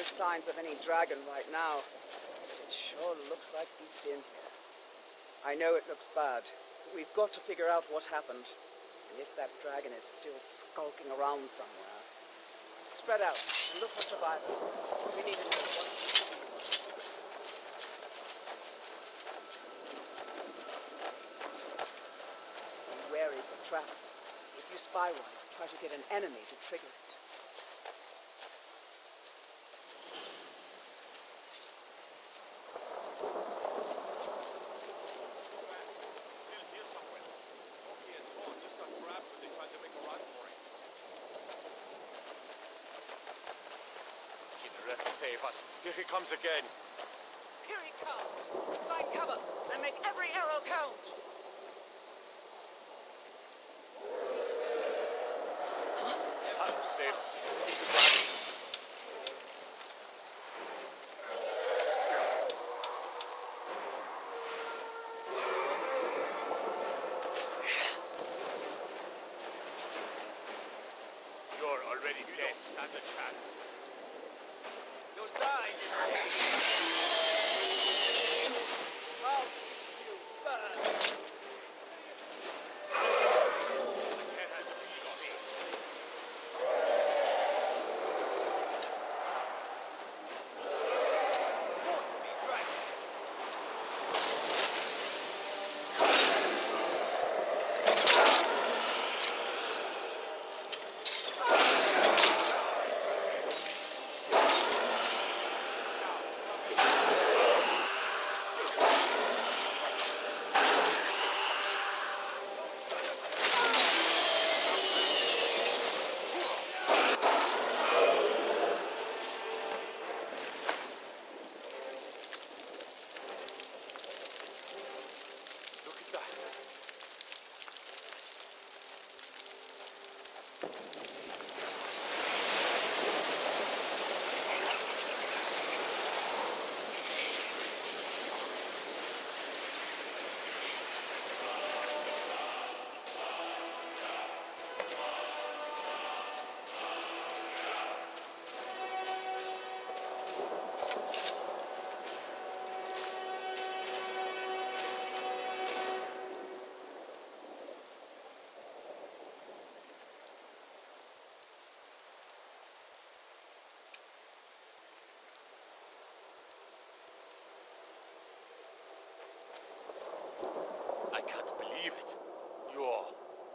signs of any dragon right now. It sure looks like he's been here. I know it looks bad, but we've got to figure out what happened. And if that dragon is still skulking around somewhere. Spread out and look for survivors. We need to know what. Be wary for traps. If you spy one, try to get an enemy to trigger it. Save us. Here he comes again. Here he comes. Find cover and make every arrow count. Huh? Save us. You're already dead. Stand a chance. You'll die this way. I'll see you burn. Can't have to be on me. I can't believe it. You're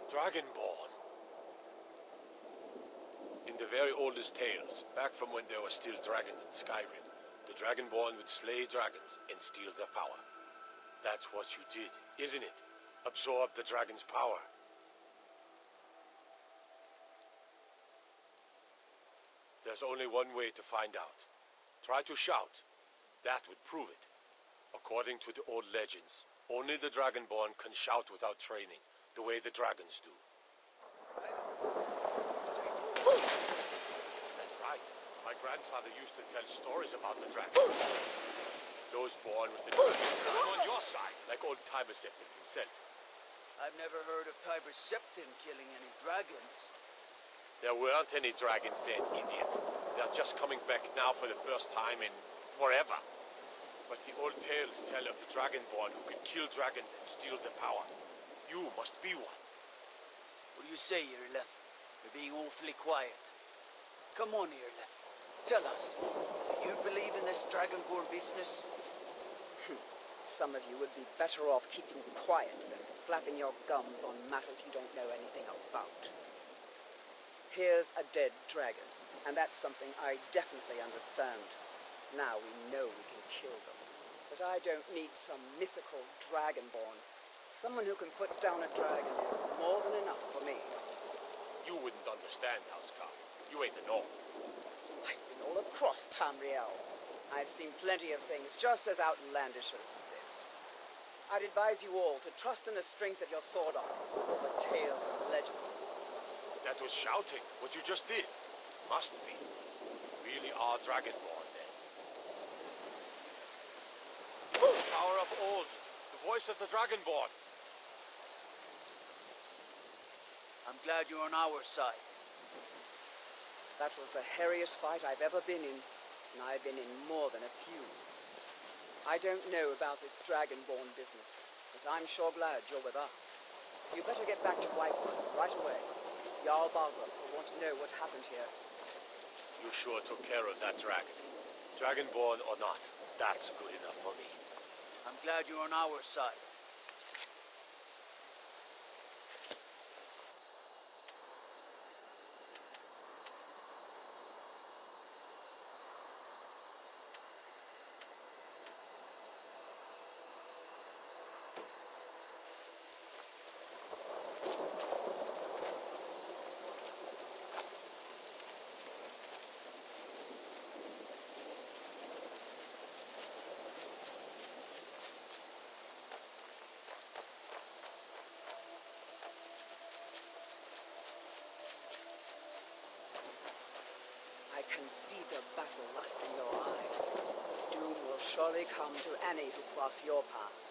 Dragonborn. In the very oldest tales, back from when there were still dragons in Skyrim, the Dragonborn would slay dragons and steal their power. That's what you did, isn't it? Absorb the dragon's power. There's only one way to find out. Try to shout. That would prove it. According to the old legends, only the Dragonborn can shout without training, the way the dragons do. That's right. My grandfather used to tell stories about the dragons. Those born with the dragon. I'm on your side, like old Tiber Septim himself. I've never heard of Tiber Septim killing any dragons. There weren't any dragons then, idiot. They're just coming back now for the first time in forever. But the old tales tell of the Dragonborn who can kill dragons and steal their power. You must be one. What do you say, Irleth? You're being awfully quiet. Come on, Irleth. Tell us, do you believe in this Dragonborn business? Some of you would be better off keeping quiet than flapping your gums on matters you don't know anything about. Here's a dead dragon, and that's something I definitely understand. Now we know we can kill them. But I don't need some mythical Dragonborn. Someone who can put down a dragon is more than enough for me. You wouldn't understand, Hrothgar. You ain't a gnome. I've been all across Tamriel. I've seen plenty of things just as outlandish as this. I'd advise you all to trust in the strength of your sword arm over tales and legends. That was shouting, what you just did. Must be. Really are Dragonborn, then. The power of old. The voice of the Dragonborn. I'm glad you're on our side. That was the hairiest fight I've ever been in. and I've been in more than a few. I don't know about this dragonborn business, but I'm sure glad you're with us. You better get back to Whitewood right away. Jarl Balgruuf will want to know what happened here. You sure took care of that dragon. Dragonborn or not, that's good enough for me. I'm glad you're on our side. I can see the battle lust in your eyes. Doom will surely come to any who cross your path.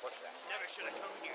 What's that? Never should have come here.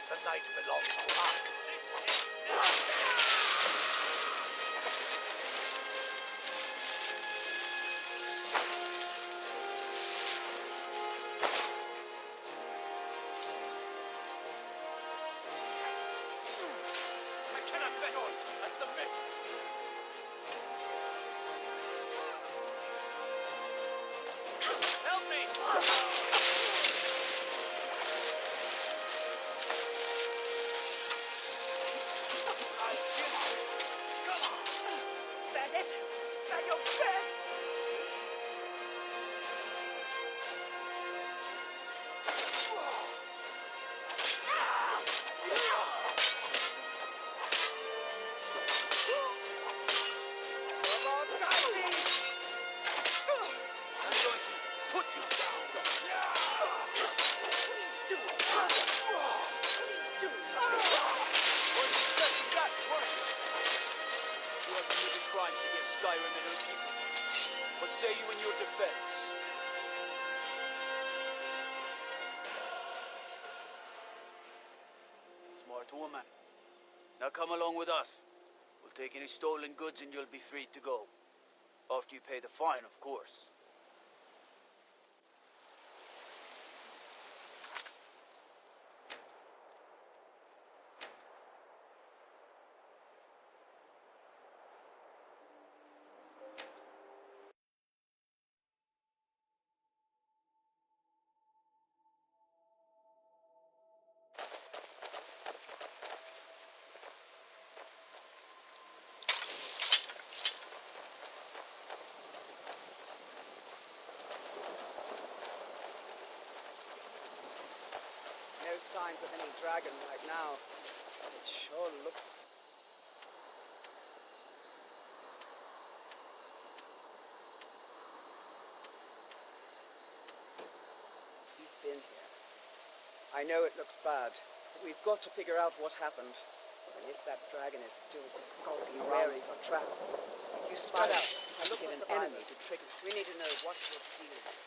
The night belongs to us. I cannot fest this. I submit. Help me! Crimes against Skyrim and her people. What say you in your defense? Smart woman. Now come along with us. We'll take any stolen goods and you'll be free to go. After you pay the fine, of course. No signs of any dragon right now. It sure looks... He's been here. I know it looks bad, but we've got to figure out what happened. And if that dragon is still skulking around for traps, you spread out and look for an enemy to trigger. We need to know what we're dealing with.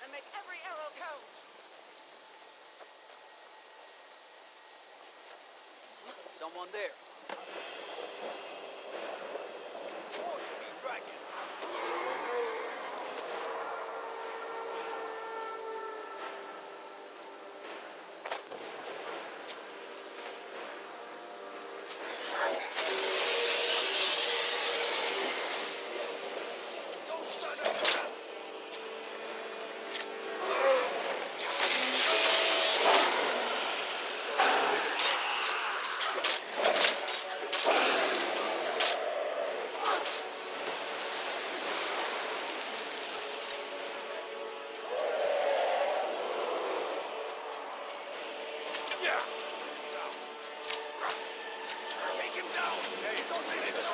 And make every arrow count! Someone there. Oh, you mean dragon. Don't stand a chance! Take him down! Hey, don't let it go!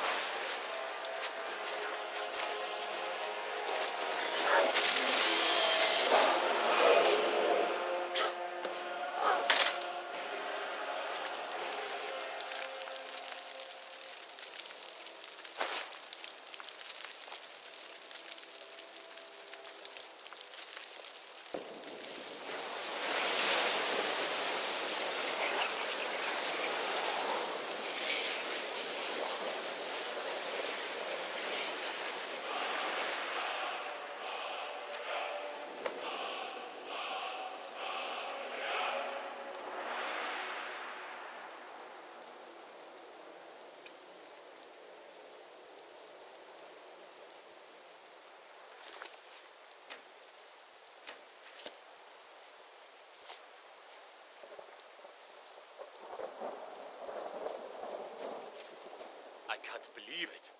I can't believe it.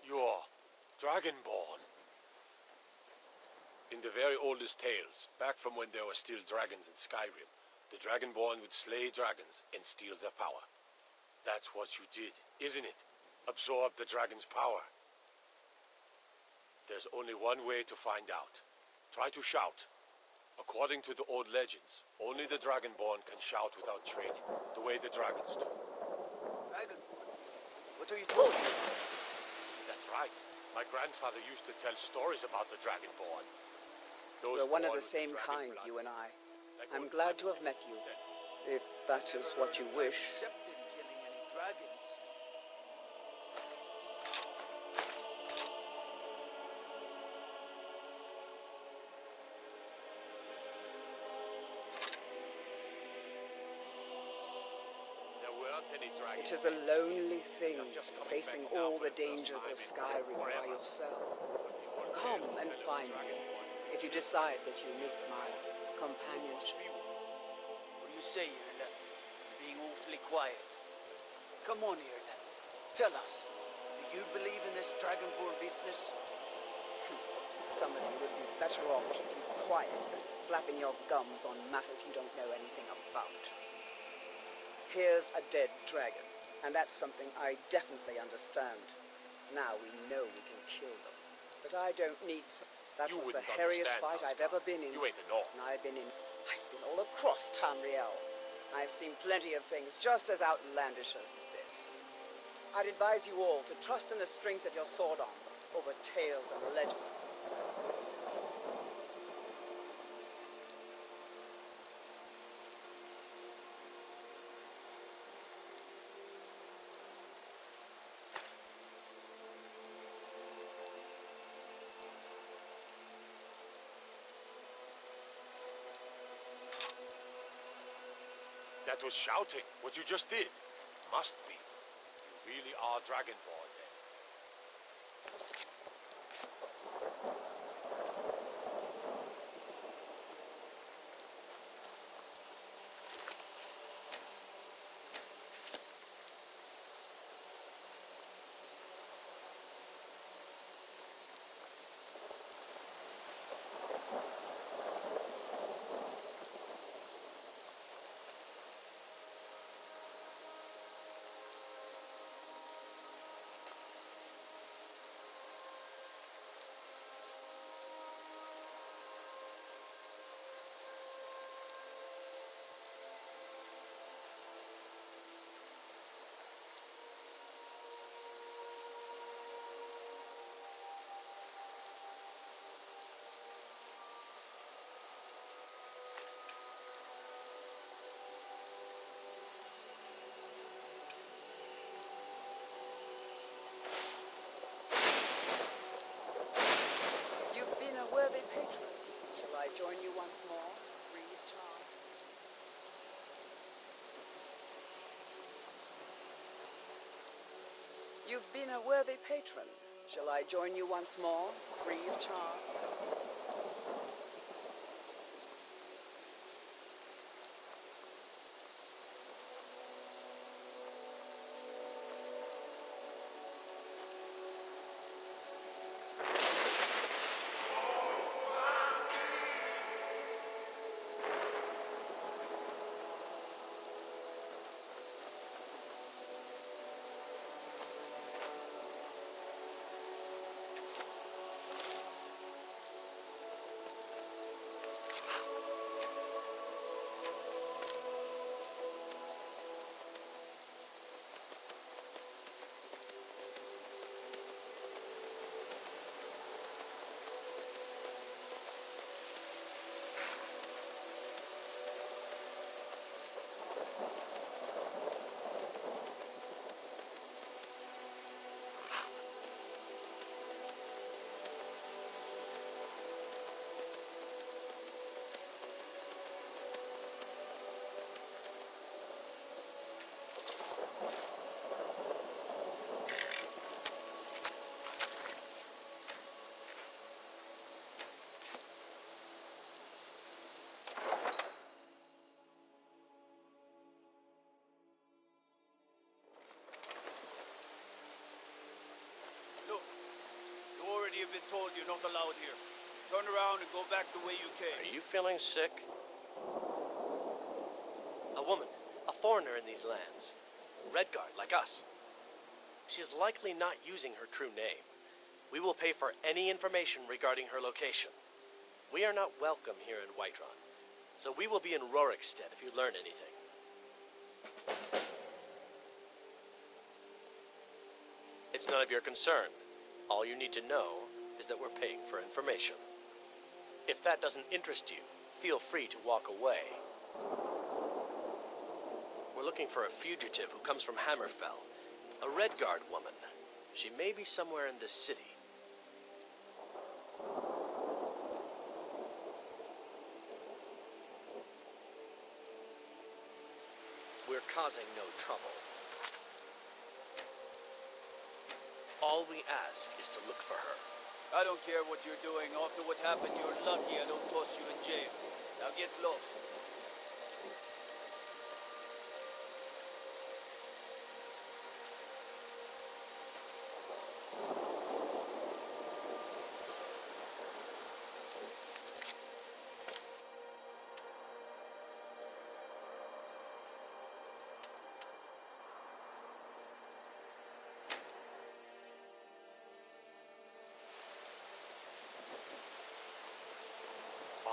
You're Dragonborn. In the very oldest tales, back from when there were still dragons in Skyrim, the Dragonborn would slay dragons and steal their power. That's what you did, isn't it? Absorb the dragon's power. There's only one way to find out. Try to shout. According to the old legends, only the Dragonborn can shout without training, the way the dragons do. Dragon? What are you talking about? That's right. My grandfather used to tell stories about the Dragonborn. Those We're one of born the with same dragon kind, blood. you and I. Like I'm old glad to times have met in you, Set. if that is what you wish. Except in killing any dragons. There weren't any dragons. It is a lonely thing, You're just coming facing back now all for the the first dangers time of in Skyrim by forever. yourself. But the old Come tales and tell of the find me, Dragonborn. if you decide that you miss my Must companionship. be one. What do you say, Irleth? You're being awfully quiet. Come on, Irleth. Tell us, do you believe in this Dragonborn business? Somebody would be better off keeping quiet than flapping your gums on matters you don't know anything about. Here's a dead dragon, and that's something I definitely understand. Now we know we can kill them. But I don't need some. That You was the wouldn't hairiest understand, fight I've Hrothgar. ever been in. You ain't a North. And I've been all across Tamriel. I've seen plenty of things just as outlandish as this. I'd advise you all to trust in the strength of your sword arm over tales and legends. That was shouting, what you just did. Must be. You really are Dragonborn, then. You've been a worthy patron. Shall I join you once more, free of charge? You've been a worthy patron. Shall I join you once more, free of charge? Look, you already have been told you're not allowed here. Turn around and go back the way you came. Are you feeling sick? A woman, a foreigner in these lands. Redguard, like us. She's likely not using her true name. We will pay for any information regarding her location. We are not welcome here in Whiterun, so we will be in Rorikstead if you learn anything. It's none of your concern. All you need to know is that we're paying for information. If that doesn't interest you, feel free to walk away. We're looking for a fugitive who comes from Hammerfell. A Redguard woman. She may be somewhere in this city. We're causing no trouble. All we ask is to look for her. I don't care what you're doing. After what happened, you're lucky I don't toss you in jail. Now get lost.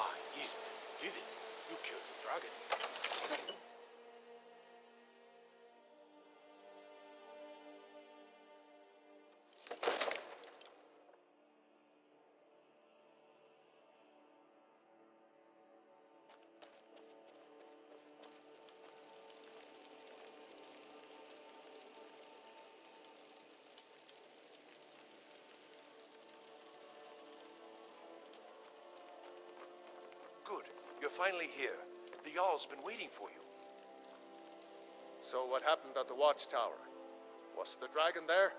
Ah, easy. Did it. You killed the dragon. Good. You're finally here. The Jarl's been waiting for you. So what happened at the watchtower? Was the dragon there?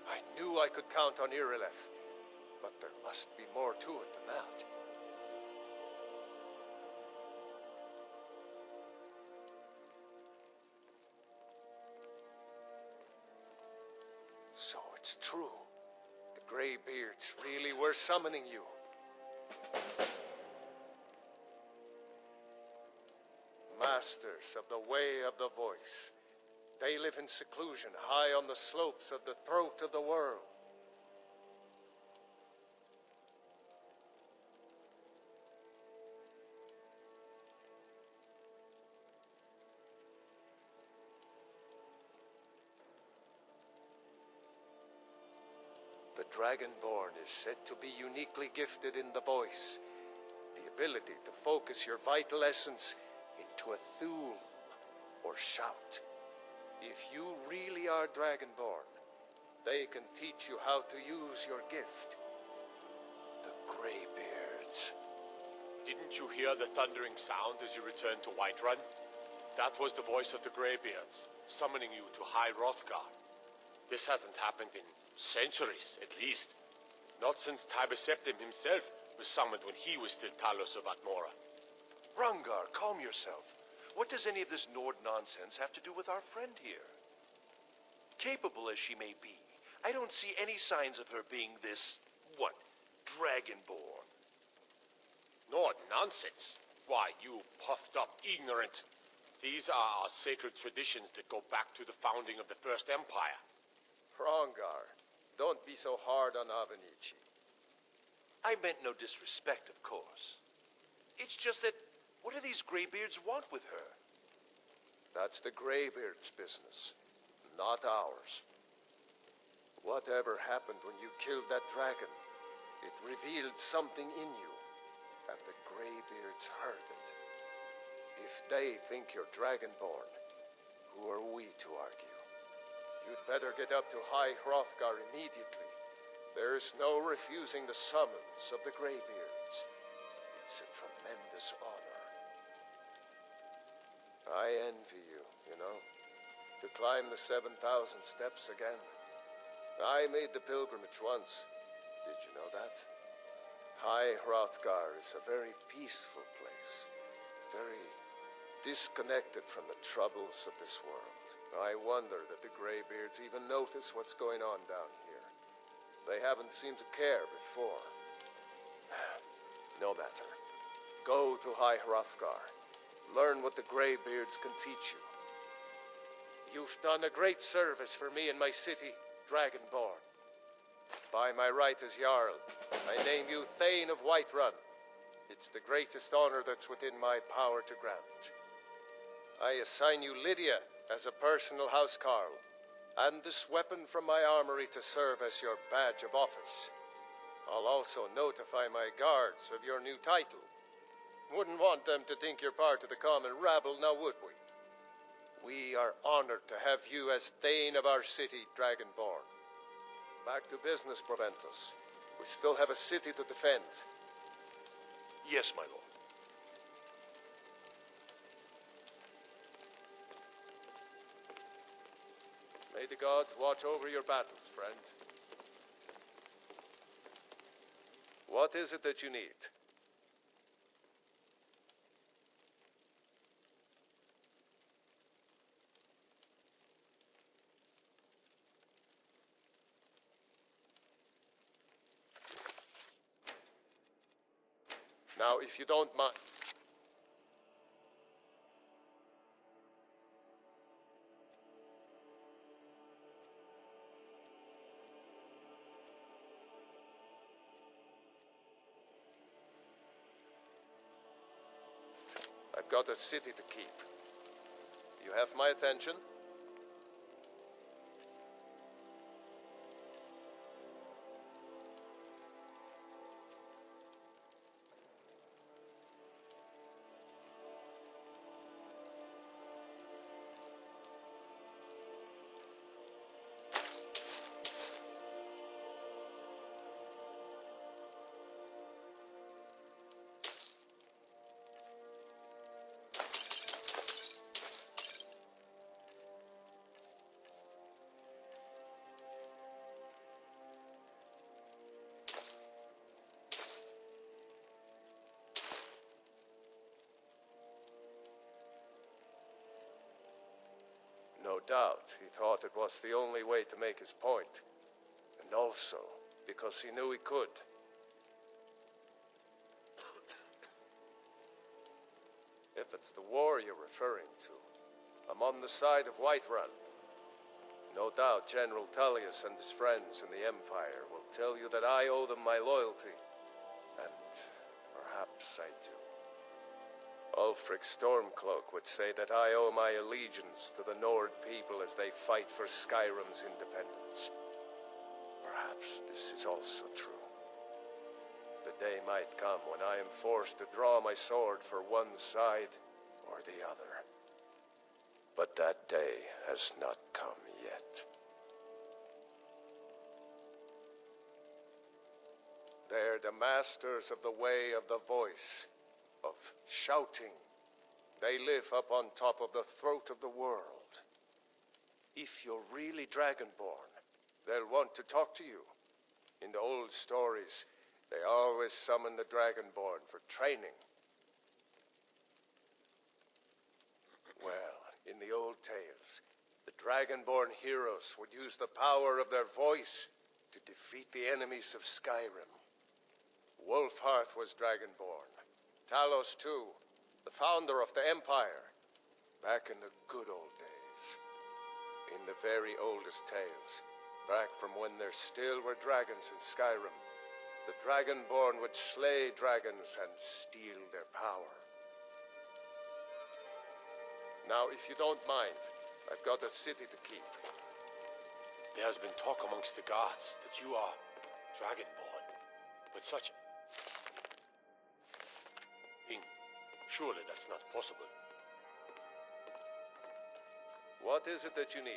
I knew I could count on Irileth, but there must be more to it than that. So it's true. The Greybeards really were summoning you. Masters of the way of the voice. They live in seclusion high on the slopes of the throat of the world. The Dragonborn is said to be uniquely gifted in the voice, the ability to focus your vital essence into a thum or shout. If you really are Dragonborn, they can teach you how to use your gift. The Greybeards. Didn't you hear the thundering sound as you returned to Whiterun? That was the voice of the Greybeards, summoning you to High Hrothgar. This hasn't happened in centuries, at least. Not since Tibeseptim himself was summoned when he was still Talos of Atmora. Hrothgar, calm yourself. What does any of this Nord nonsense have to do with our friend here? Capable as she may be, I don't see any signs of her being this, what, Dragonborn. Nord nonsense? Why, you puffed up ignorant. These are our sacred traditions that go back to the founding of the First Empire. Hrongar, don't be so hard on Avenici. I meant no disrespect, of course. It's just that, what do these Greybeards want with her? That's the Greybeards' business, not ours. Whatever happened when you killed that dragon, it revealed something in you, and the Greybeards heard it. If they think you're Dragonborn, who are we to argue? You'd better get up to High Hrothgar immediately. There's no refusing the summons of the Greybeards. It's a tremendous honor. I envy you, you know, to climb the 7,000 steps again. I made the pilgrimage once. Did you know that? High Hrothgar is a very peaceful place. Very disconnected from the troubles of this world. I wonder that the Greybeards even notice what's going on down here. They haven't seemed to care before. No matter. Go to High Hrothgar. Learn what the Greybeards can teach you. You've done a great service for me and my city, Dragonborn. By my right as Jarl, I name you Thane of Whiterun. It's the greatest honor that's within my power to grant. I assign you Lydia as a personal housecarl, and this weapon from my armory to serve as your badge of office. I'll also notify my guards of your new title. Wouldn't want them to think you're part of the common rabble, now would we? We are honored to have you as Thane of our city, Dragonborn. Back to business, Proventus. We still have a city to defend. Yes, my lord. May the gods watch over your battles, friend. What is it that you need? Now, if you don't mind... I've got a city to keep. You have my attention? No doubt, he thought it was the only way to make his point. And also, because he knew he could. If it's the war you're referring to, I'm on the side of Whiterun. No doubt General Tullius and his friends in the Empire will tell you that I owe them my loyalty. And perhaps I do. Ulfric Stormcloak would say that I owe my allegiance to the Nord people as they fight for Skyrim's independence. Perhaps this is also true. The day might come when I am forced to draw my sword for one side or the other. But that day has not come yet. They're the masters of the way of the voice, of shouting. They live up on top of the throat of the world. If you're really Dragonborn, they'll want to talk to you. In the old stories, they always summon the Dragonborn for training. Well, in the old tales, the Dragonborn heroes would use the power of their voice to defeat the enemies of Skyrim. Wolfhearth was Dragonborn. Talos too, the founder of the Empire, back in the good old days. In the very oldest tales, back from when there still were dragons in Skyrim, the Dragonborn would slay dragons and steal their power. Now, if you don't mind, I've got a city to keep. There has been talk amongst the guards that you are Dragonborn, but such... Surely that's not possible. What is it that you need?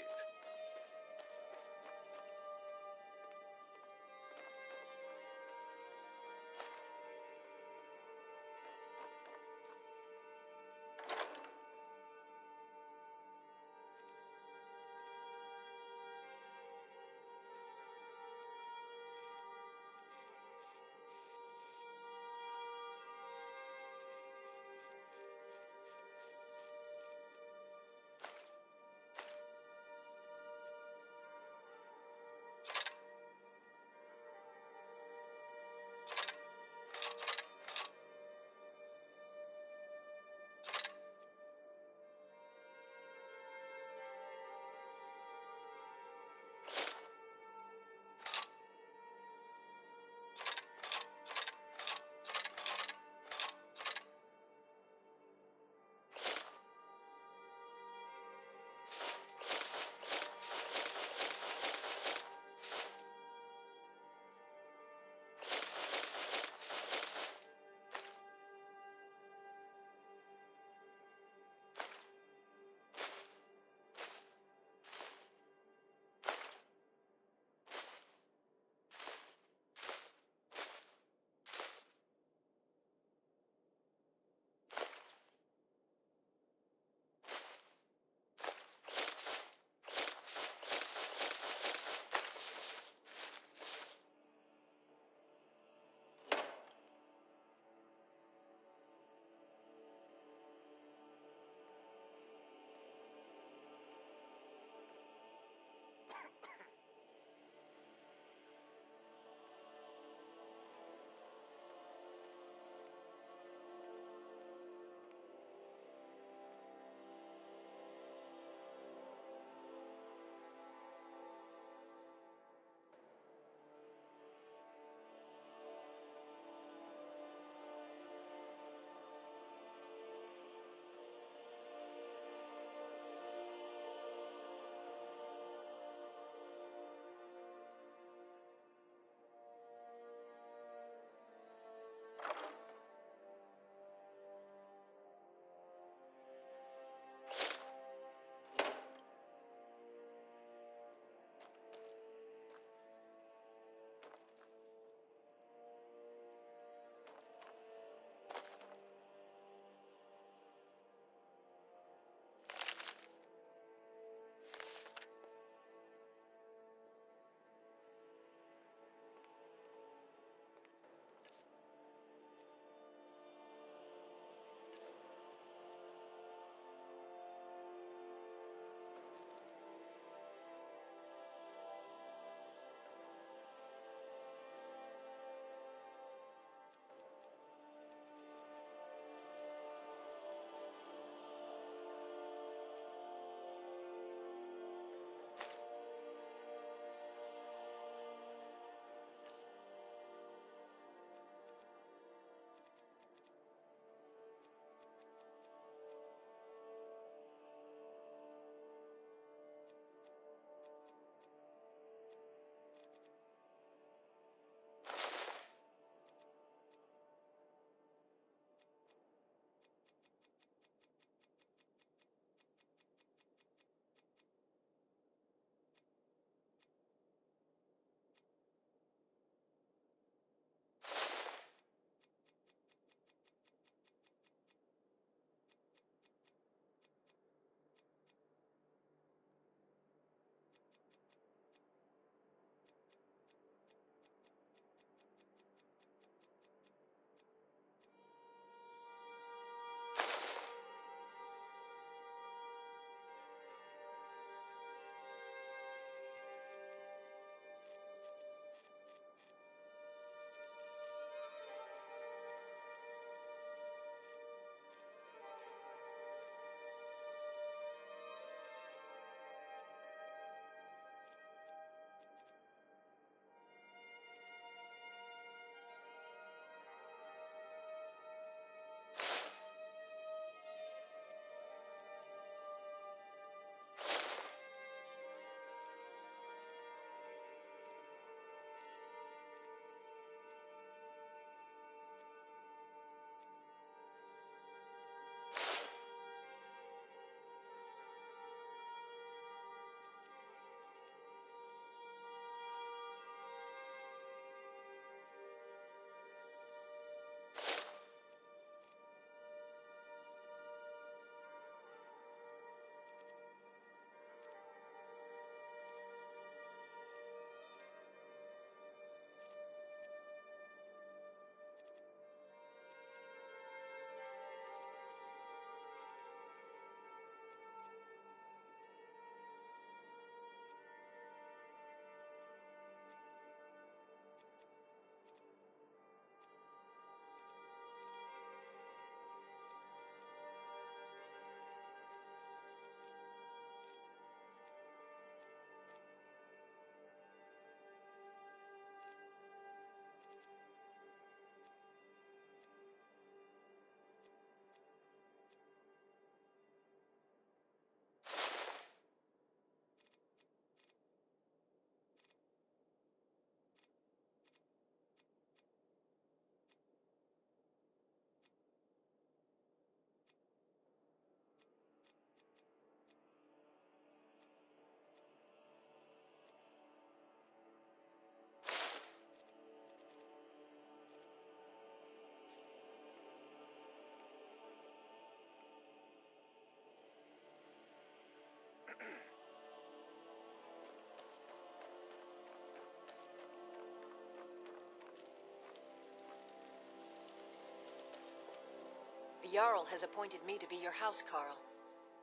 Jarl has appointed me to be your housecarl.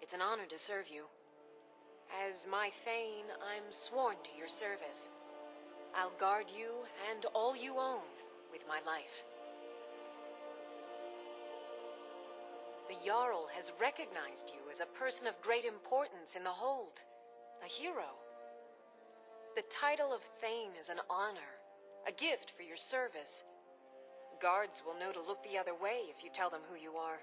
It's an honor to serve you. As my Thane, I'm sworn to your service. I'll guard you and all you own with my life. The Jarl has recognized you as a person of great importance in the Hold. A hero. The title of Thane is an honor, a gift for your service. Guards will know to look the other way if you tell them who you are.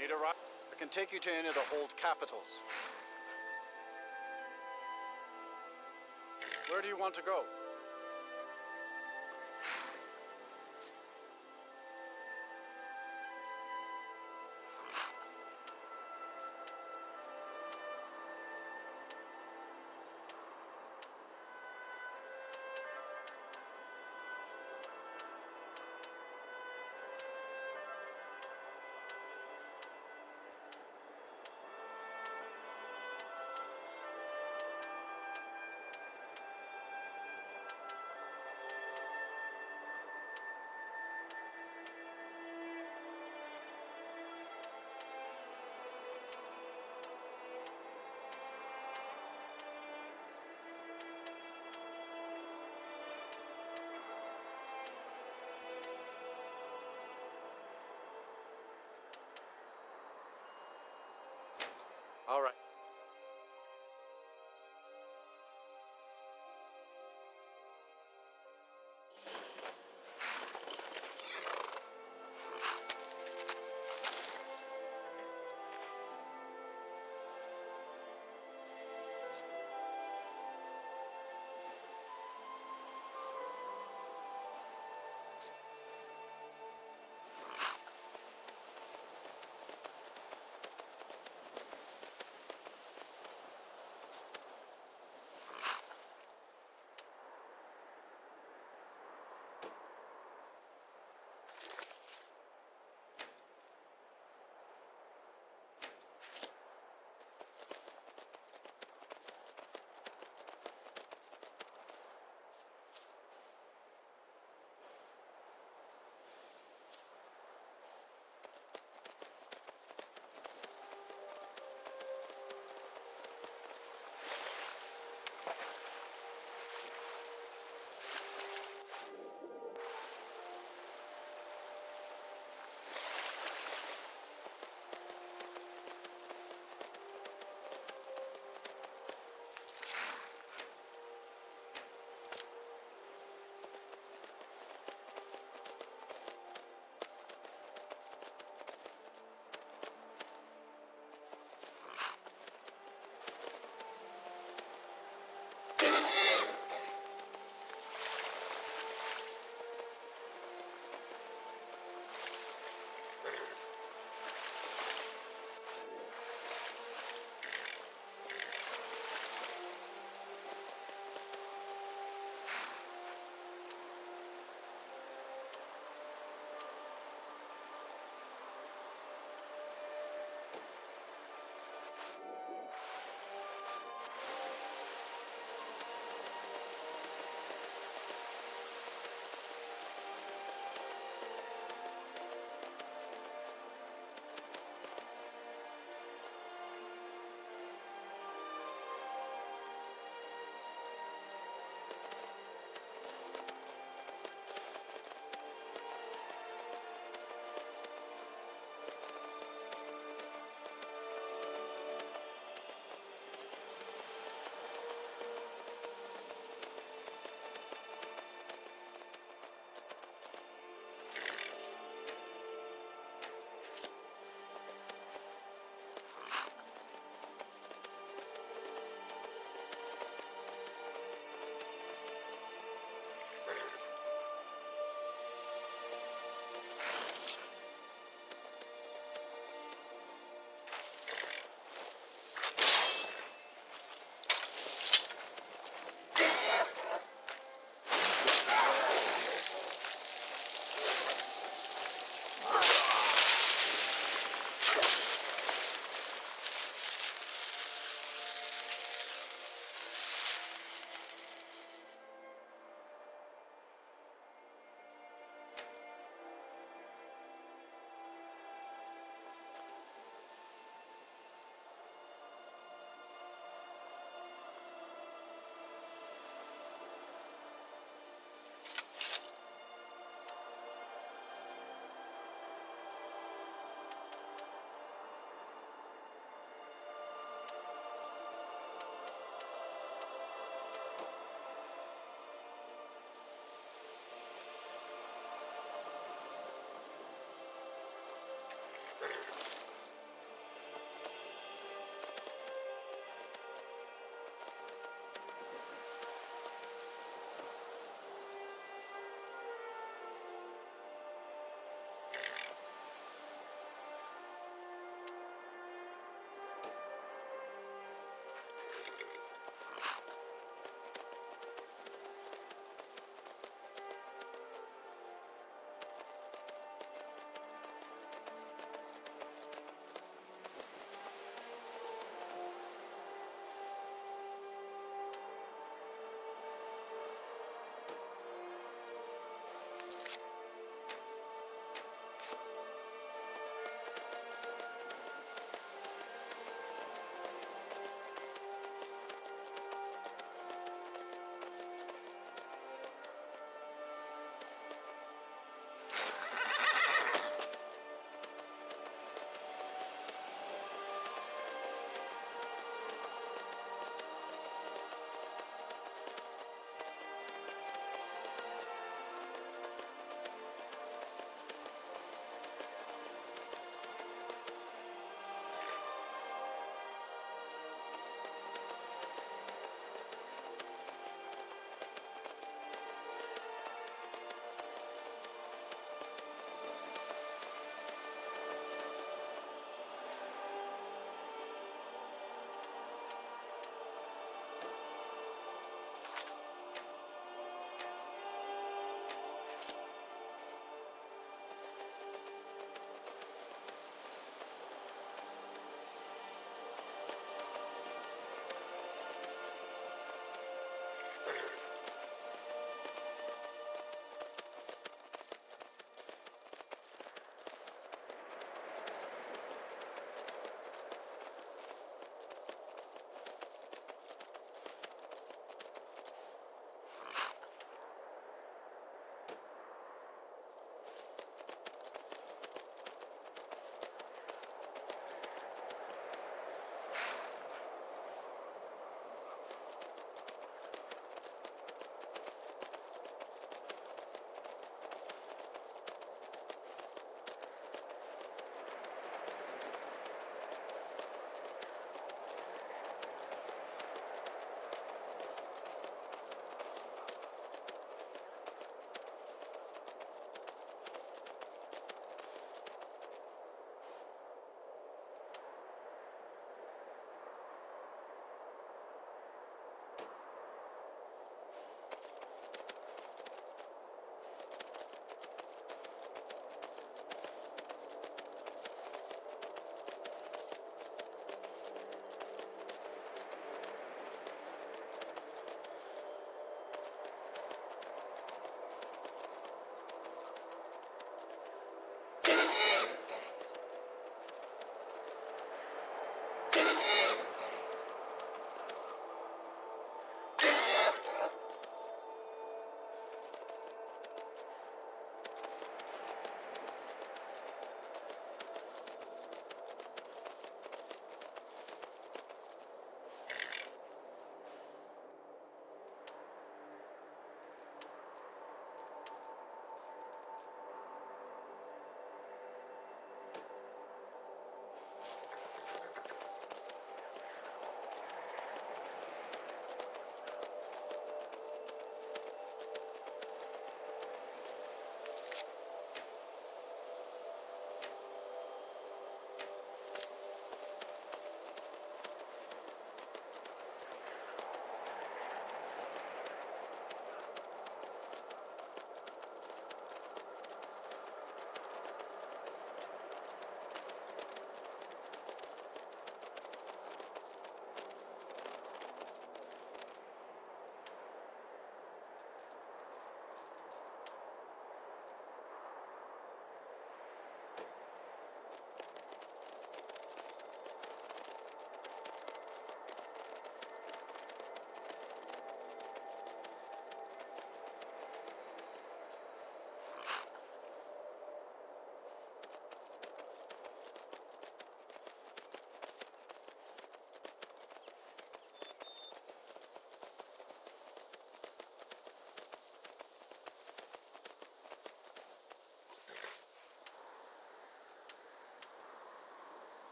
Need a ride? I can take you to any of the Hold capitals. Where do you want to go? All right.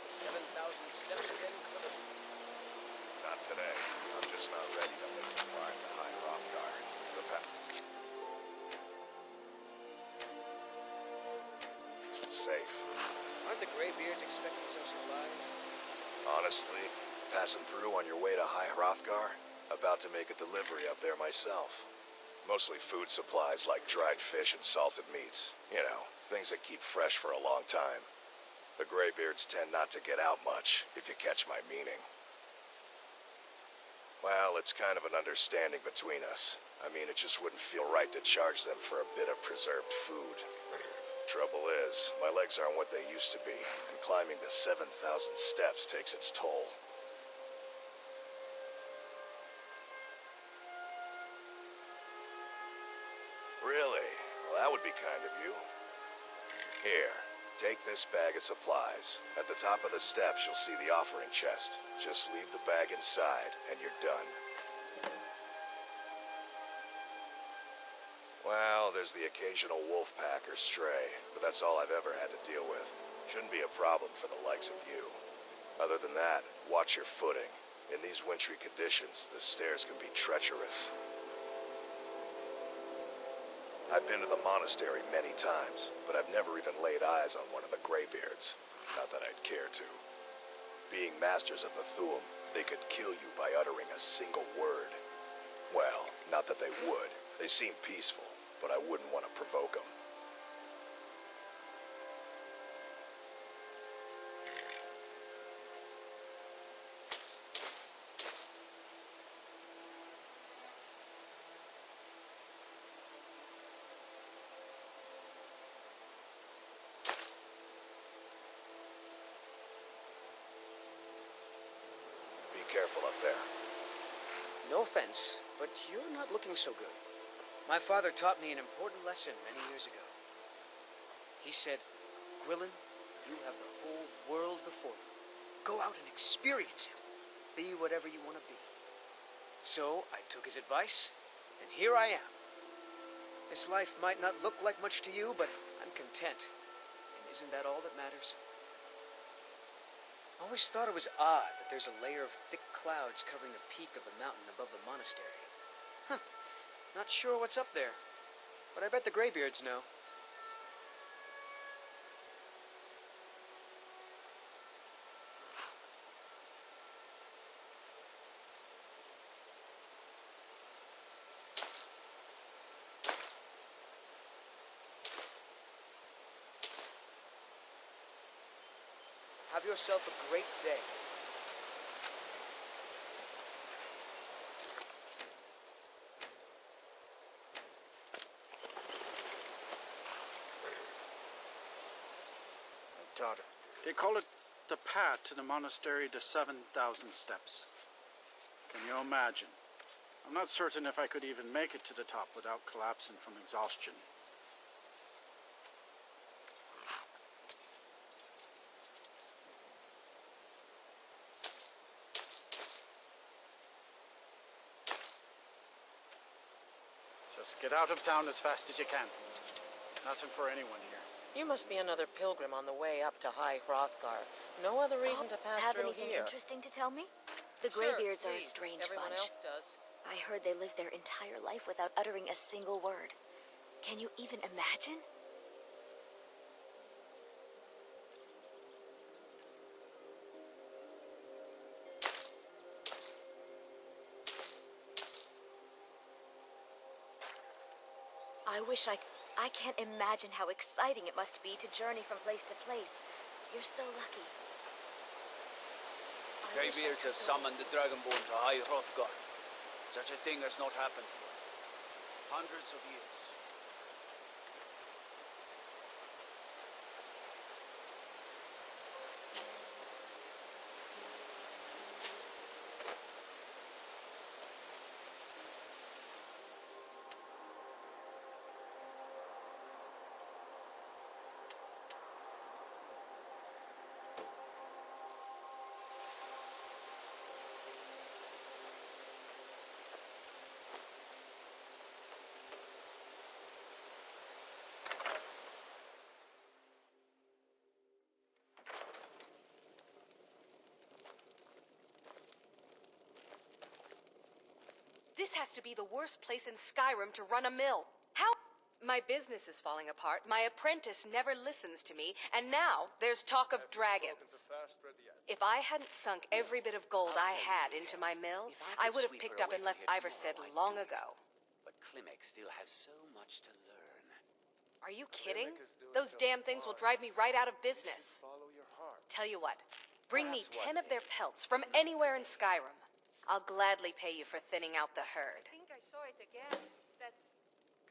7,000 steps again, Quillen? Not today. I'm just not ready to make the climb to High Hrothgar. The It's safe. Aren't the Greybeards expecting some supplies? Honestly, passing through on your way to High Hrothgar, about to make a delivery up there myself. Mostly food supplies like dried fish and salted meats. You know, things that keep fresh for a long time. The Greybeards tend not to get out much, if you catch my meaning. Well, it's kind of an understanding between us. I mean, it just wouldn't feel right to charge them for a bit of preserved food. Trouble is, my legs aren't what they used to be, and climbing the 7,000 steps takes its toll. Really? Well, that would be kind of you. Here, take this bag of supplies. At the top of the steps, you'll see the offering chest. Just leave the bag inside, and you're done. Well, there's the occasional wolf pack or stray, but that's all I've ever had to deal with. Shouldn't be a problem for the likes of you. Other than that, watch your footing. In these wintry conditions, the stairs can be treacherous. I've been to the monastery many times, but I've never even laid eyes on one of the Greybeards. Not that I'd care to. Being masters of the Thu'um, they could kill you by uttering a single word. Well, not that they would. They seem peaceful, but I wouldn't want to provoke them. Be careful up there. No offense, but you're not looking so good. My father taught me an important lesson many years ago. He said, Quillen, you have the whole world before you. Go out and experience it. Be whatever you want to be. So I took his advice, and here I am. This life might not look like much to you, but I'm content. And isn't that all that matters? I always thought it was odd that there's a layer of thick clouds covering the peak of the mountain above the monastery. Huh. Not sure what's up there, but I bet the Greybeards know. Have yourself a great day. Daughter. They call it the path to the monastery to 7,000 steps. Can you imagine? I'm not certain if I could even make it to the top without collapsing from exhaustion. Just get out of town as fast as you can. Nothing for anyone here. You must be another pilgrim on the way up to High Hrothgar. No other reason to pass Have through anything here. interesting to tell me? The Sure, Greybeards are a please. strange Everyone bunch. else does. I heard they live their entire life without uttering a single word. Can you even imagine? I wish I can't imagine how exciting it must be to journey from place to place. You're so lucky. I wish I Greybeards could have go. summoned the Dragonborn to High Hrothgar. Such a thing has not happened for hundreds of years. This has to be the worst place in Skyrim to run a mill. How? My business is falling apart, my apprentice never listens to me, and now there's talk of dragons. If I hadn't sunk every bit of gold I had into my mill, I would have picked up and left Iverstead long ago. But Klimek still has so much to learn. Are you kidding? Those damn things will drive me right out of business. Tell you what, bring me 10 of their pelts from anywhere in Skyrim. I'll gladly pay you for thinning out the herd. I think I saw it again. That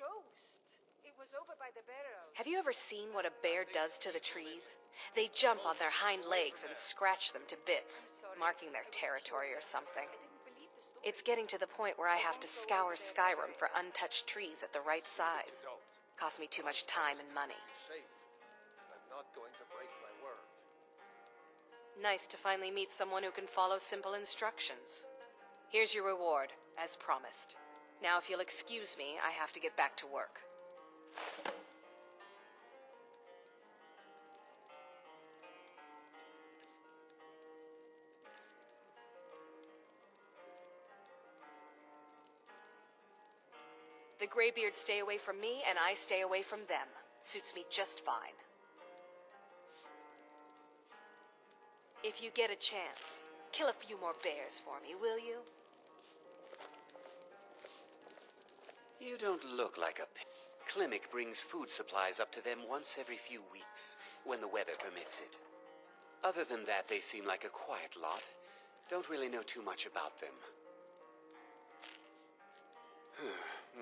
ghost. It was over by the barrows. Have you ever seen what a bear does to the trees? They jump on their hind legs and scratch them to bits, marking their territory or something. It's getting to the point where I have to scour Skyrim for untouched trees at the right size. Costs me too much time and money. I'm not going to break my word. Nice to finally meet someone who can follow simple instructions. Here's your reward, as promised. Now, if you'll excuse me, I have to get back to work. The Greybeards stay away from me, and I stay away from them. Suits me just fine. If you get a chance, kill a few more bears for me, will you? You don't look like a pig. Klimek brings food supplies up to them once every few weeks, when the weather permits it. Other than that, they seem like a quiet lot. Don't really know too much about them.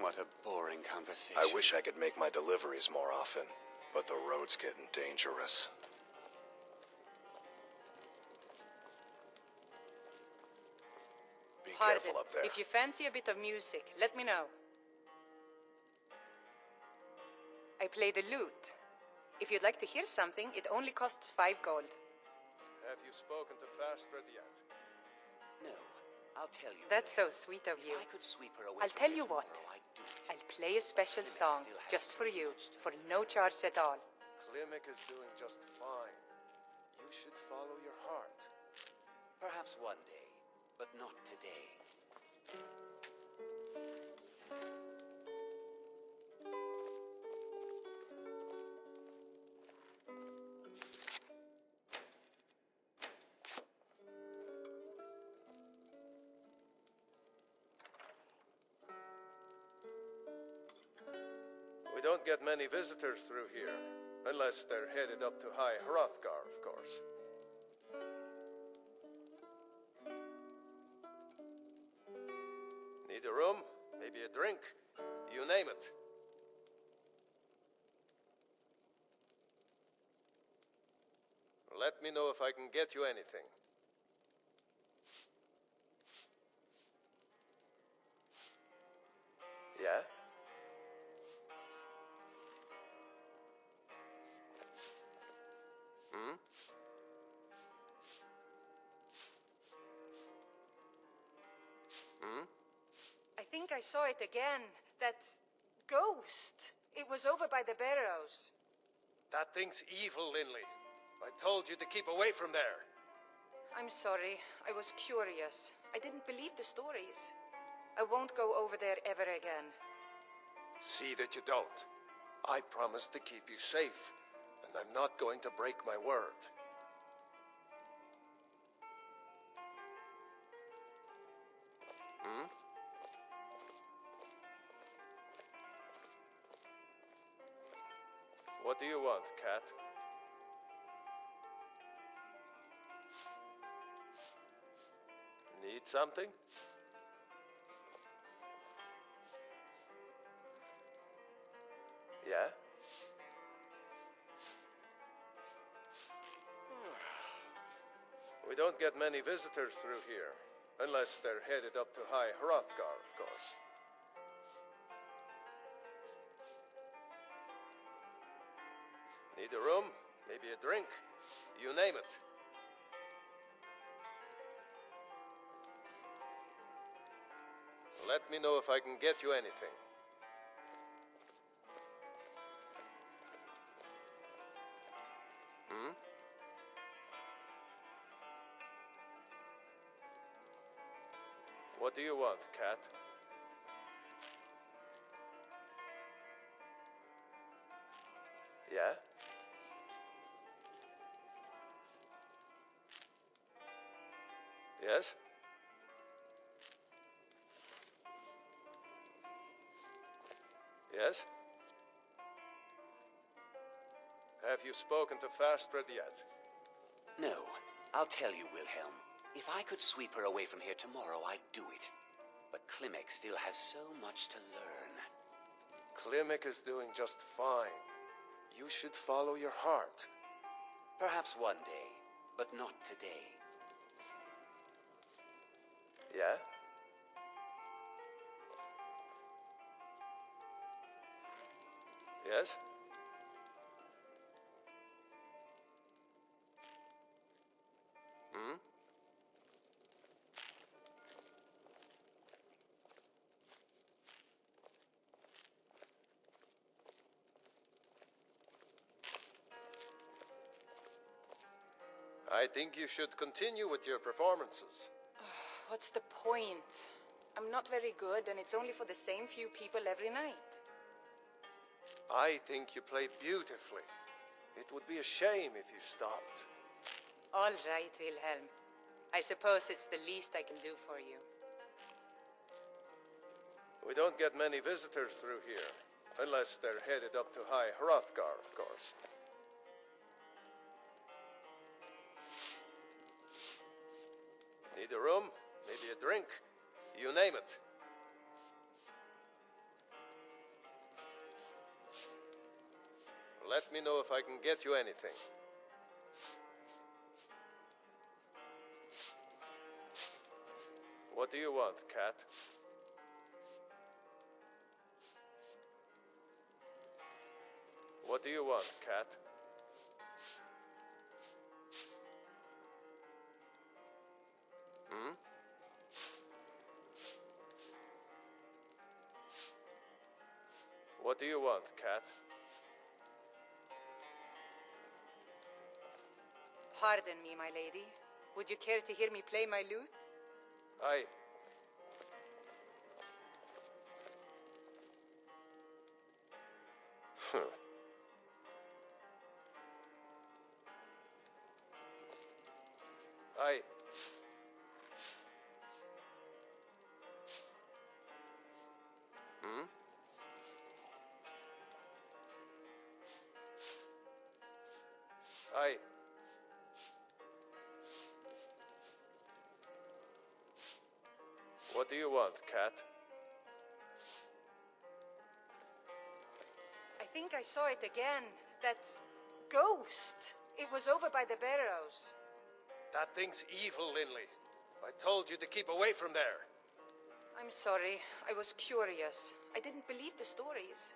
What a boring conversation. I wish I could make my deliveries more often, but the road's getting dangerous. Be careful up there. If you fancy a bit of music, let me know. I play the lute. If you'd like to hear something, it only costs 5 gold. Have you spoken to Fastred yet? No, I'll tell you. That's so sweet of you. If I could sweep her away I'll from tell here you what. tomorrow, I'd do it. I'll play a special song just for you, for no charge at all. Klimek is doing just fine. You should follow your heart. Perhaps one day, but not today. We don't get many visitors through here, unless they're headed up to High Hrothgar, of course. Need a room? Maybe a drink? You name it. Let me know if I can get you anything. Yeah? Hmm? Hmm? I think I saw it again. That ghost. It was over by the barrows. That thing's evil, Linley. I told you to keep away from there. I'm sorry. I was curious. I didn't believe the stories. I won't go over there ever again. See that you don't. I promised to keep you safe, and I'm not going to break my word. Hmm? What do you want, cat? Need something? Yeah? We don't get many visitors through here, unless they're headed up to High Hrothgar, of course. Need a room? Maybe a drink? You name it. Let me know if I can get you anything. Hmm? What do you want, cat? Yeah? Yes? Yes? Have you spoken to Fastred yet? No. I'll tell you, Wilhelm. If I could sweep her away from here tomorrow, I'd do it. But Klimek still has so much to learn. Klimek is doing just fine. You should follow your heart. Perhaps one day, but not today. Yeah? Yes? Hmm? I think you should continue with your performances. What's the point? I'm not very good, and it's only for the same few people every night. I think you play beautifully. It would be a shame if you stopped. All right, Wilhelm. I suppose it's the least I can do for you. We don't get many visitors through here, unless they're headed up to High Hrothgar, of course. Need a room? Maybe a drink? You name it. Let me know if I can get you anything. What do you want, cat? What do you want, cat? Hmm? What do you want, cat? Pardon me, my lady. Would you care to hear me play my lute? I... I... Hmm? I... What do you want, cat? I think I saw it again. That ghost. It was over by the barrows. That thing's evil, Linley. I told you to keep away from there. I'm sorry. I was curious. I didn't believe the stories.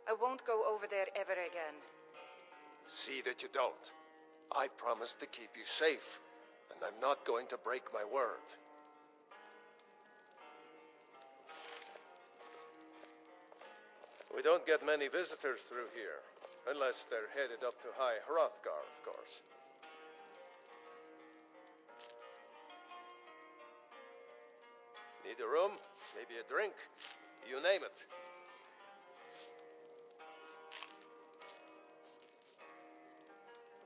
I won't go over there ever again. See that you don't. I promised to keep you safe, and I'm not going to break my word. We don't get many visitors through here, unless they're headed up to High Hrothgar, of course. Need a room? Maybe a drink? You name it.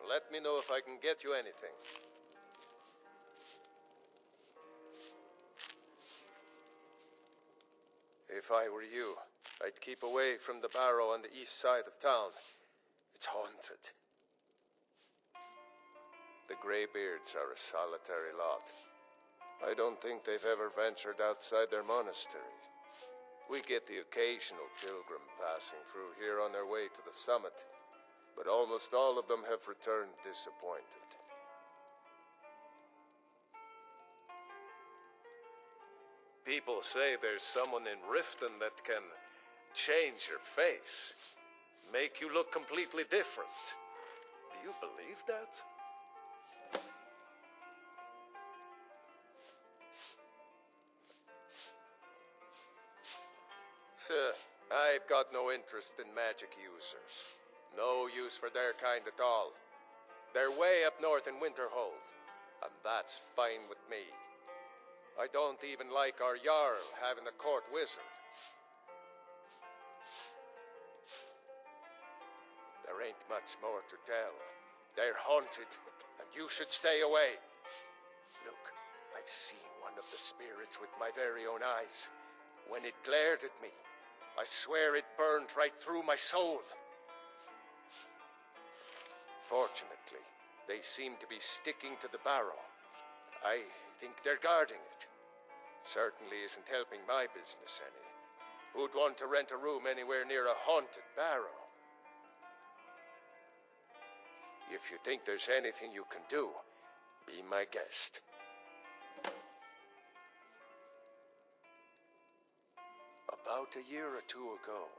Let me know if I can get you anything. If I were you, I'd keep away from the barrow on the east side of town. It's haunted. The Greybeards are a solitary lot. I don't think they've ever ventured outside their monastery. We get the occasional pilgrim passing through here on their way to the summit, but almost all of them have returned disappointed. People say there's someone in Riften that can change your face, make you look completely different. Do you believe that? Sir, I've got no interest in magic users. No use for their kind at all. They're way up north in Winterhold, and that's fine with me. I don't even like our Jarl having a court wizard. There There ain't much more to tell. They're haunted, and you should stay away. Look, I've seen one of the spirits with my very own eyes. When it glared at me, I swear it burned right through my soul. Fortunately, they seem to be sticking to the barrow. I think they're guarding it. Certainly isn't helping my business any. Who'd want to rent a room anywhere near a haunted barrow? If you think there's anything you can do, be my guest. About a year or two ago,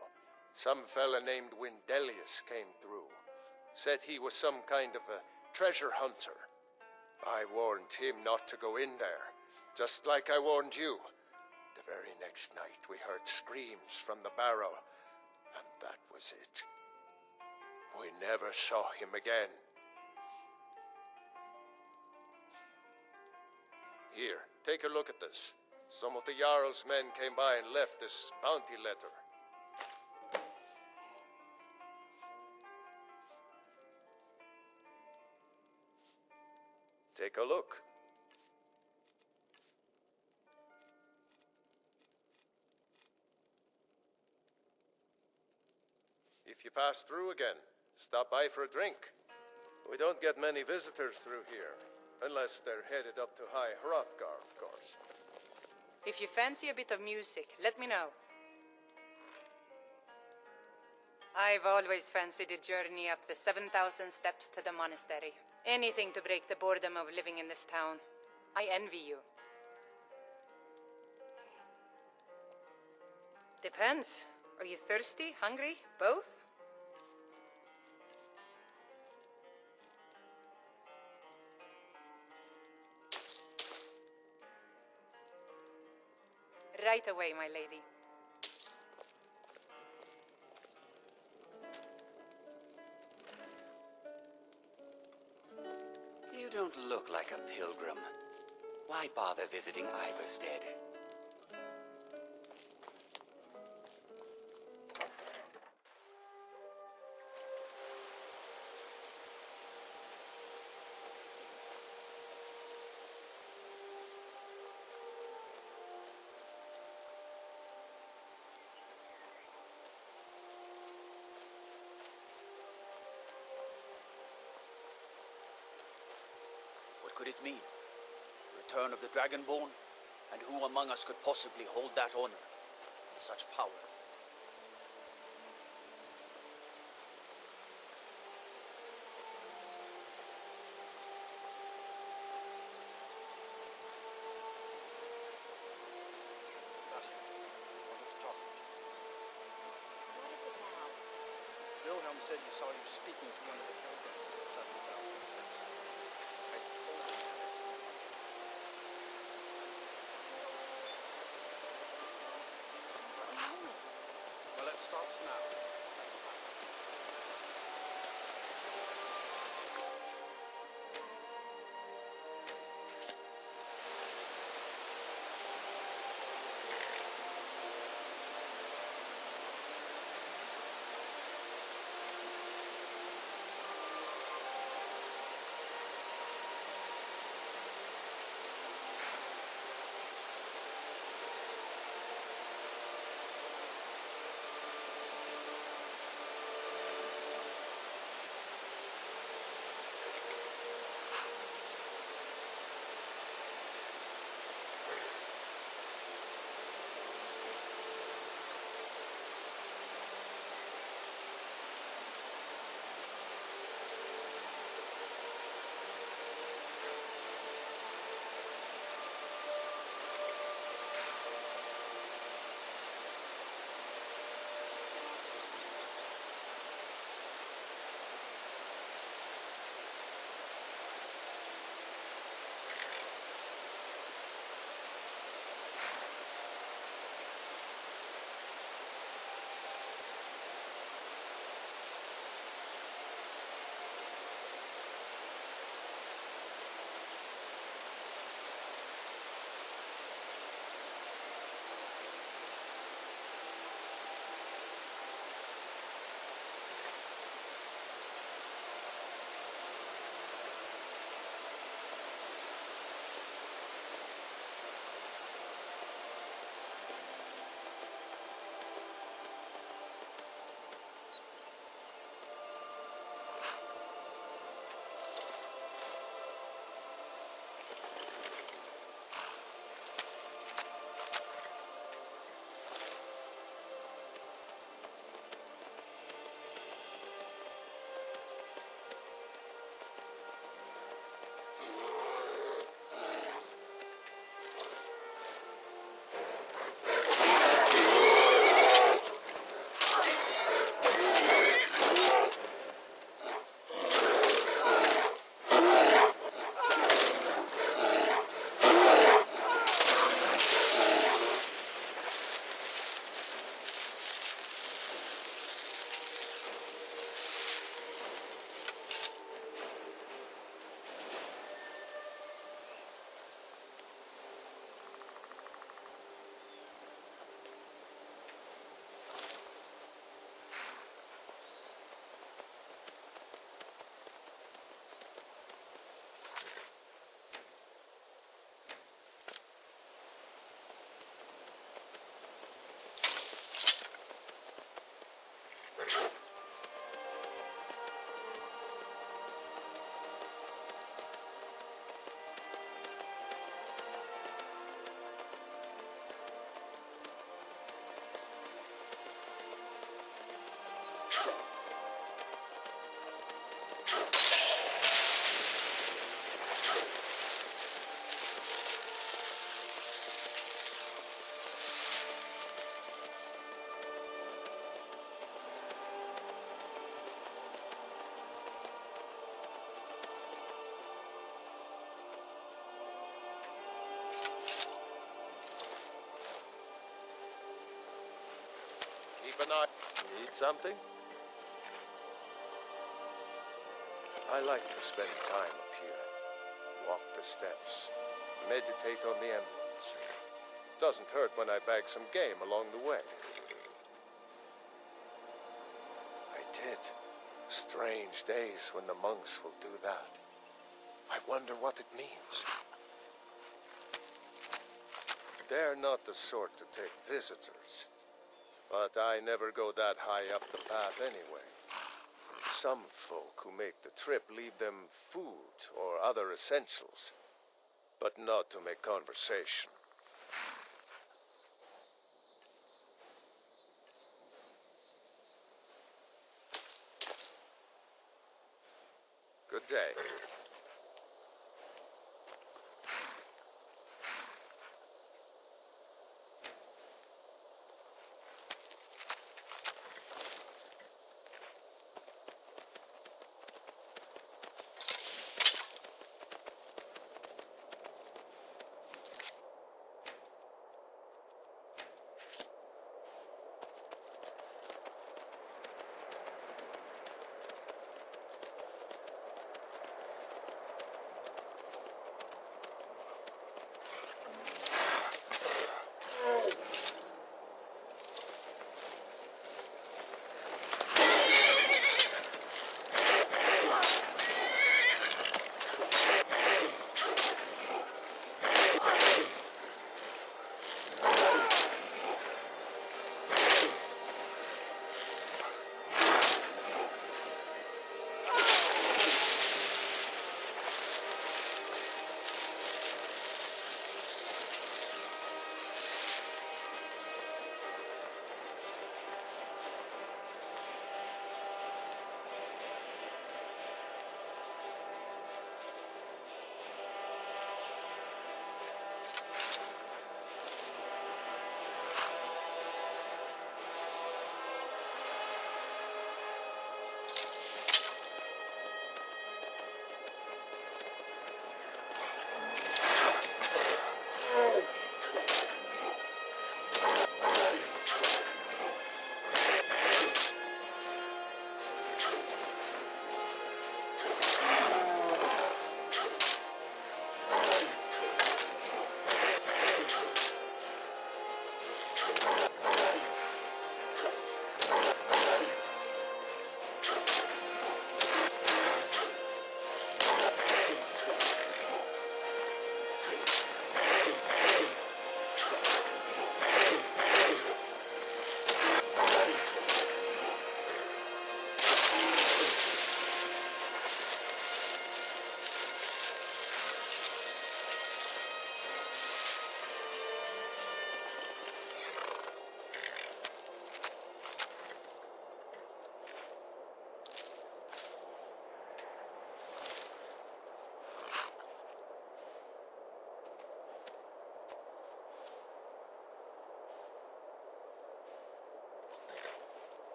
some fella named Windelius came through. Said he was some kind of a treasure hunter. I warned him not to go in there, just like I warned you. The very next night we heard screams from the barrow, and that was it. We never saw him again. Here, take a look at this. Some of the Jarl's men came by and left this bounty letter. Take a look. If you pass through again, stop by for a drink. We don't get many visitors through here, unless they're headed up to High Hrothgar, of course. If you fancy a bit of music, let me know. I've always fancied a journey up the 7,000 steps to the monastery. Anything to break the boredom of living in this town. I envy you. Depends. Are you thirsty, hungry, both? Right away, my lady. You don't look like a pilgrim. Why bother visiting Ivarstead? What could it mean? Return of the Dragonborn? And who among us could possibly hold that honor and such power? What is it now? Wilhelm said you saw you speaking to one of the pilgrims at the 7,000 steps. I told him that. For a moment. Well, it stops now. That's fine. not. Need something? I like to spend time up here. Walk the steps. Meditate on the emblems. Doesn't hurt when I bag some game along the way. I did. Strange days when the monks will do that. I wonder what it means. They're not the sort to take visitors. But I never go that high up the path anyway. Some folk who make the trip leave them food or other essentials, but not to make conversation. Good day.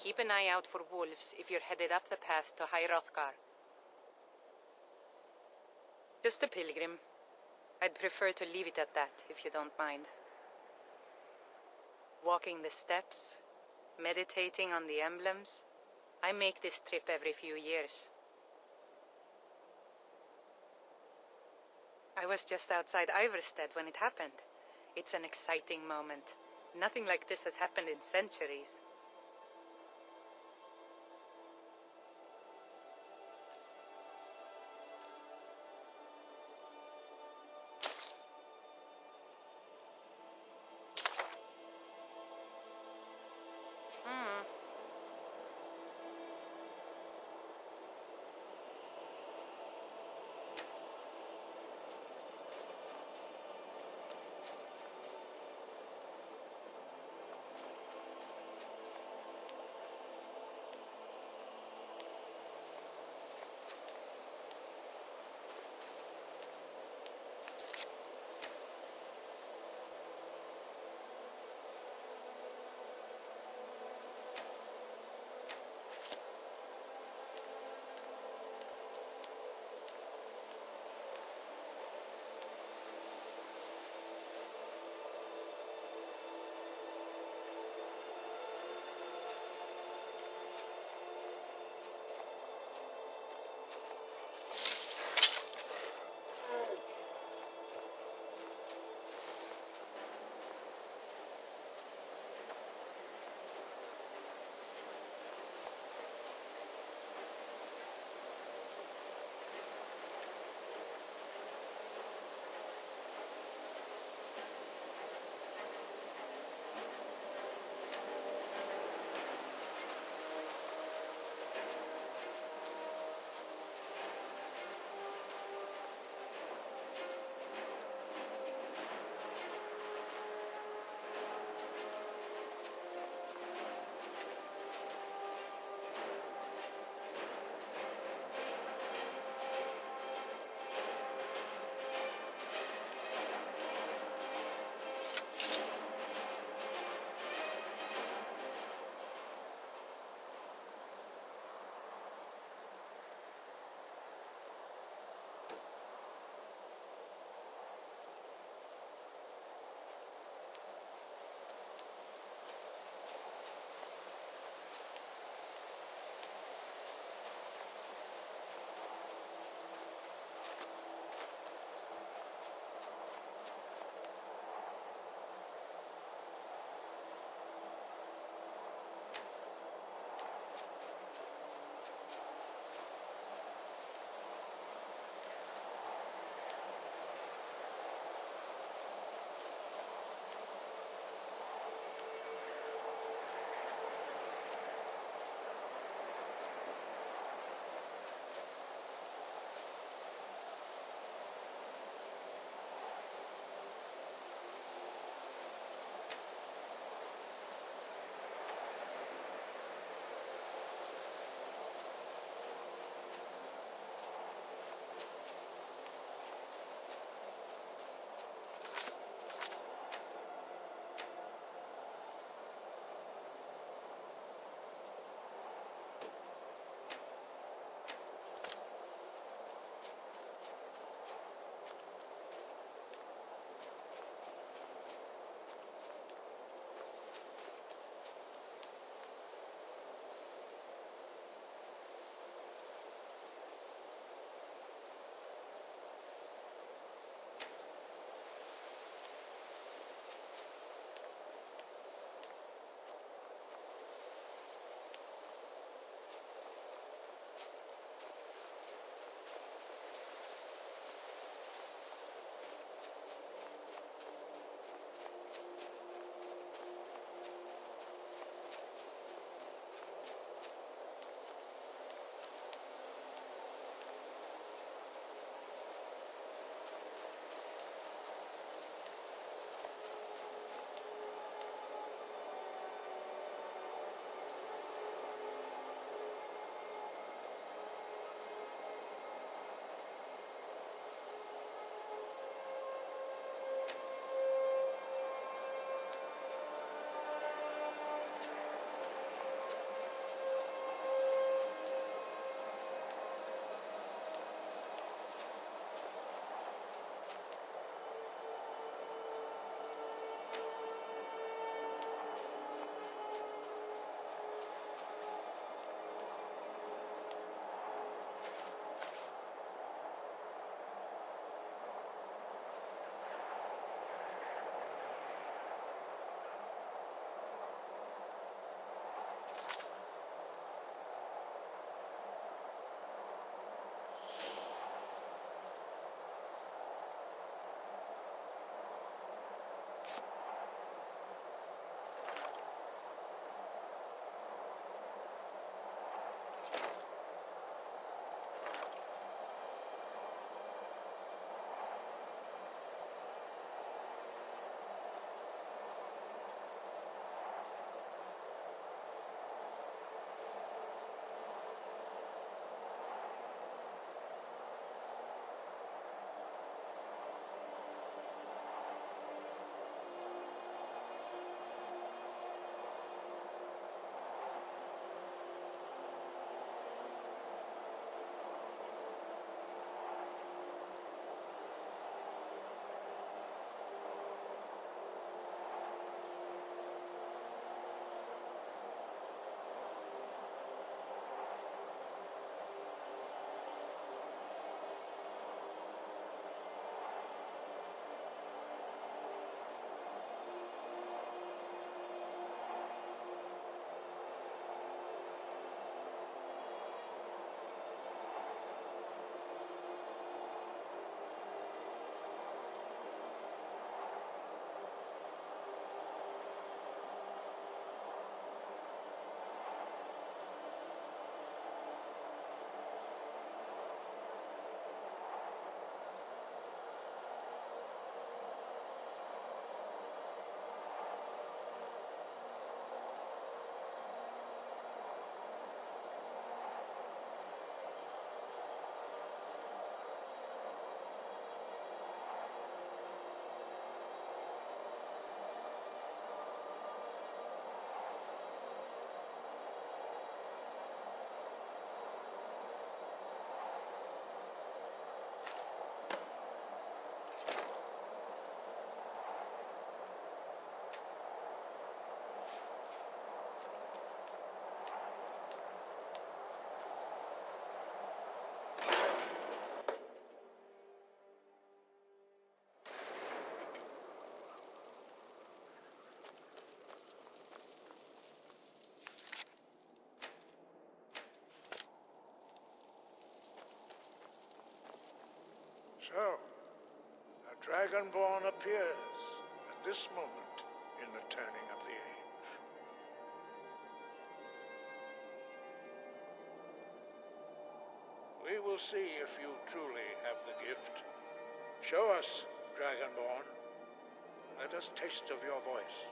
keep an eye out for wolves if you're headed up the path to Hrothgar. Just a pilgrim. I'd prefer to leave it at that, if you don't mind. Walking the steps, meditating on the emblems. I make this trip every few years. I was just outside Iverstead when it happened. It's an exciting moment. Nothing like this has happened in centuries. So, a Dragonborn appears at this moment in the turning of the age. We will see if you truly have the gift. Show us, Dragonborn. Let us taste of your voice.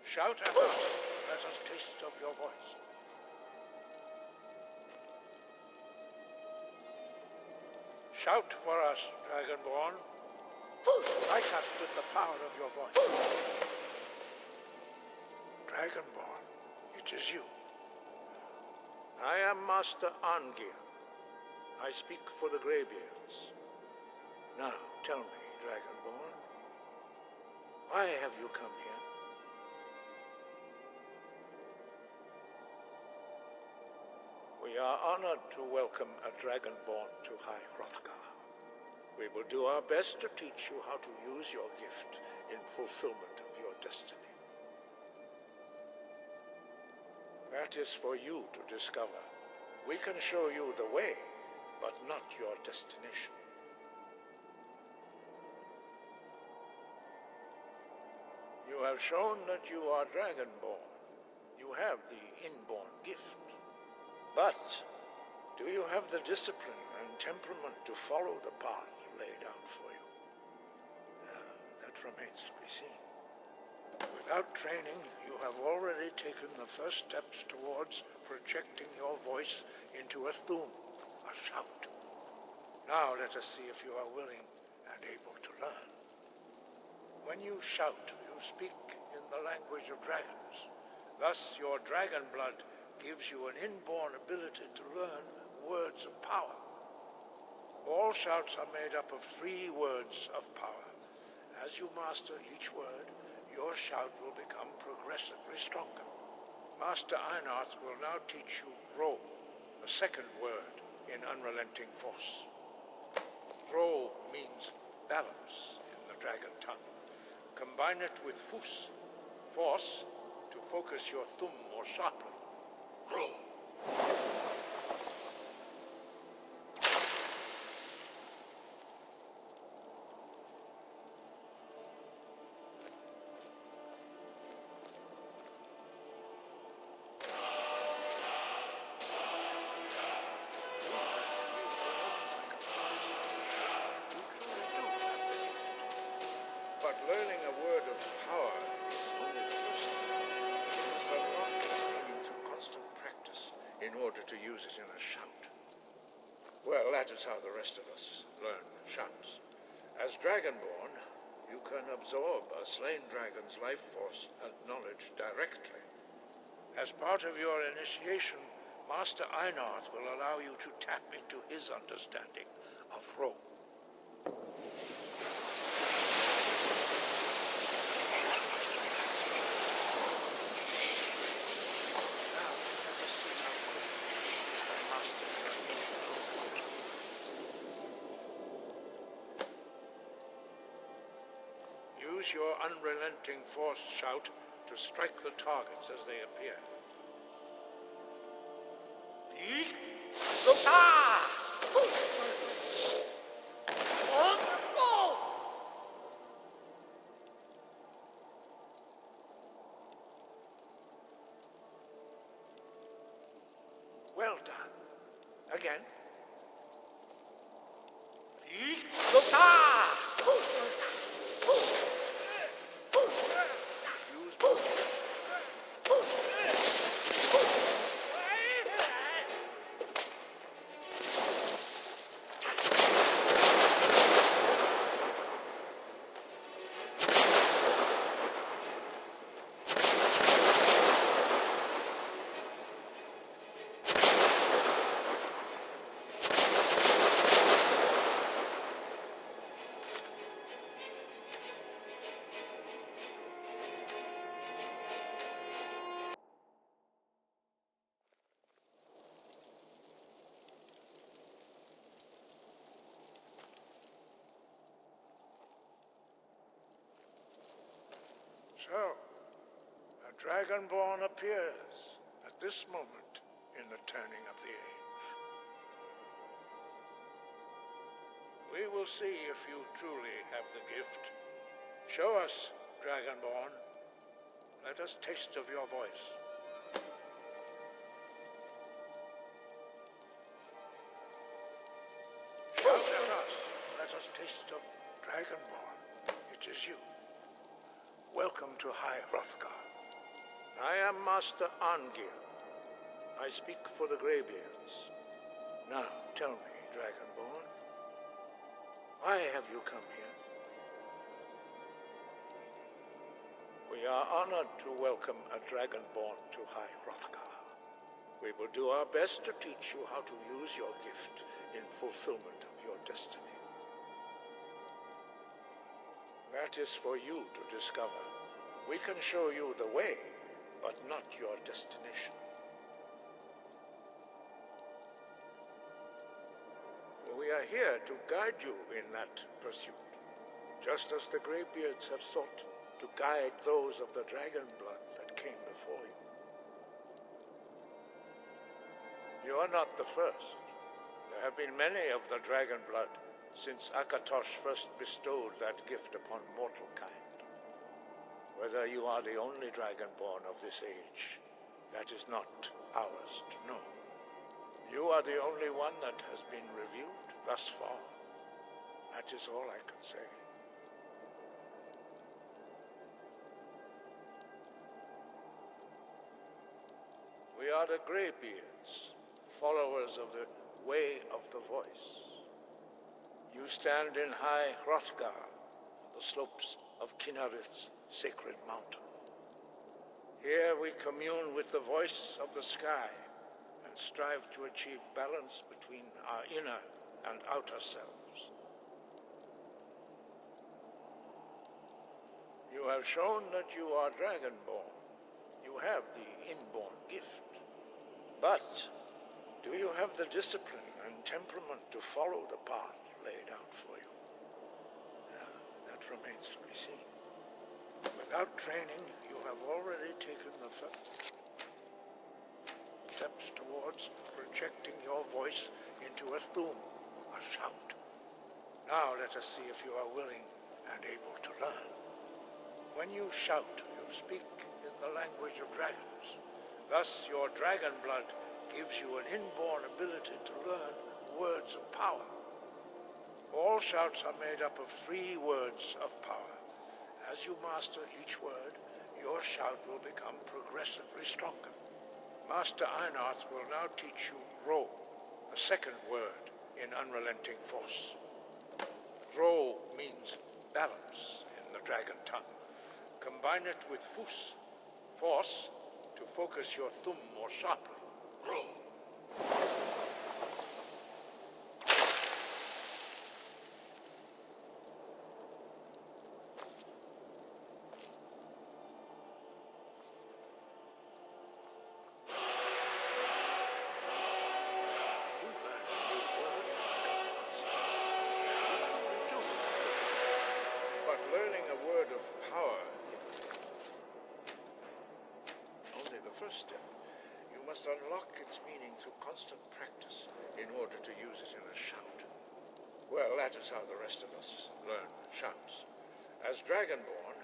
Shout at us. Let us taste of your voice. Shout for us, Dragonborn. Strike us with the power of your voice. Dragonborn, it is you. I am Master Angir. I speak for the Greybeards. Now, tell me, Dragonborn, why have you come here? We are honored to welcome a Dragonborn to High Hrothgar. We will do our best to teach you how to use your gift in fulfillment of your destiny. That is for you to discover. We can show you the way, but not your destination. You have shown that you are Dragonborn. You have the inborn gift. But do you have the discipline and temperament to follow the path laid out for you? That remains to be seen. Without training, you have already taken the first steps towards projecting your voice into a thum, a shout. Now let us see if you are willing and able to learn. When you shout, you speak in the language of dragons. Thus, your dragon blood gives you an inborn ability to learn words of power. All shouts are made up of 3 words of power. As you master each word, your shout will become progressively stronger. Master Einarth will now teach you Ro, the second word in Unrelenting Force. Ro means balance in the dragon tongue. Combine it with Fus, force, to focus your thumb more sharply. Ro. But learning a word of power is only the first step. You must unlock it through constant practice in order to use it in a shout. Well, that is how the rest of us learn shouts. As Dragonborn, you can absorb a slain dragon's life force and knowledge directly. As part of your initiation, Master Einarth will allow you to tap into his understanding of Ro. Use your unrelenting force shout to strike the targets as they appear. Well done. Again. Use both. So, a Dragonborn appears at this moment in the turning of the age. We will see if you truly have the gift. Show us, Dragonborn. Let us taste of your voice. Shout at us. Let us taste of Dragonborn. It is you. Welcome to High Hrothgar. I am Master Angir. I speak for the Greybeards. Now, tell me, Dragonborn, why have you come here? We are honored to welcome a Dragonborn to High Hrothgar. We will do our best to teach you how to use your gift in fulfillment of your destiny. That is for you to discover. We can show you the way, but not your destination. We are here to guide you in that pursuit, just as the Greybeards have sought to guide those of the dragon blood that came before you. You are not the first. There have been many of the dragon blood since Akatosh first bestowed that gift upon mortal kind. Whether you are the only dragonborn of this age, that is not ours to know. You are the only one that has been revealed thus far. That is all I can say. We are the Greybeards, followers of the Way of the Voice. You stand in High Hrothgar, on the slopes of Kinnarith's sacred mountain. Here we commune with the voice of the sky and strive to achieve balance between our inner and outer selves. You have shown that you are dragonborn. You have the inborn gift. But do you have the discipline and temperament to follow the path laid out for you? That remains to be seen. Without training, you have already taken the first steps towards projecting your voice into a thum, a shout. Now let us see if you are willing and able to learn. When you shout, you speak in the language of dragons. Thus, your dragon blood gives you an inborn ability to learn words of power. All shouts are made up of 3 words of power. As you master each word, your shout will become progressively stronger. Master Einarth will now teach you Ro, the second word in unrelenting force. Ro means balance in the dragon tongue. Combine it with Fus, force, to focus your thumb more sharply. Ro. Learning a word of power is only the first step. You must unlock its meaning through constant practice in order to use it in a shout. Well, that is how the rest of us learn shouts. As Dragonborn,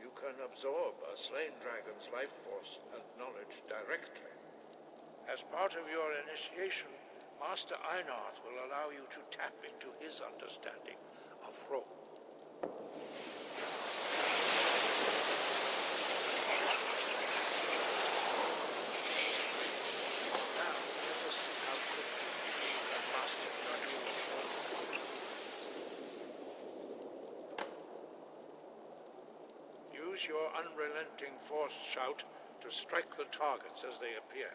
you can absorb a slain dragon's life force and knowledge directly. As part of your initiation, Master Einarth will allow you to tap into his understanding of Ro. Use your unrelenting force shout to strike the targets as they appear.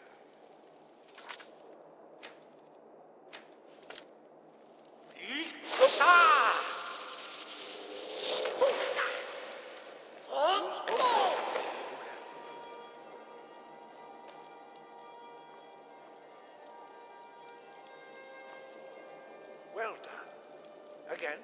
Well done. Again.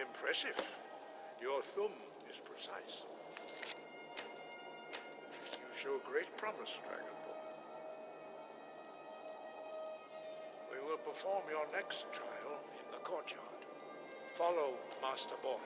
Impressive. Your thumb is precise. You show great promise, Dragonborn. We will perform your next trial in the courtyard. Follow Master Bori.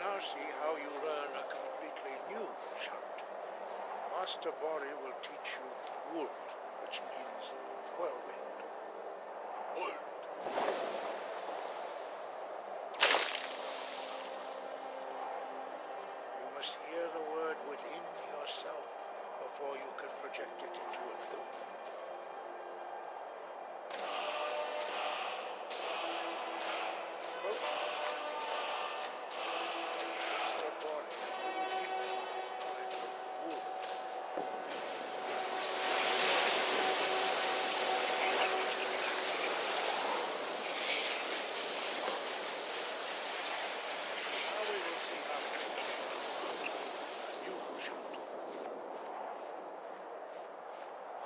Now see how you learn a completely new shout. Master Bori will teach you Wold, which means whirlwind. Wold. You must hear the word within yourself before you can project it into a thumb.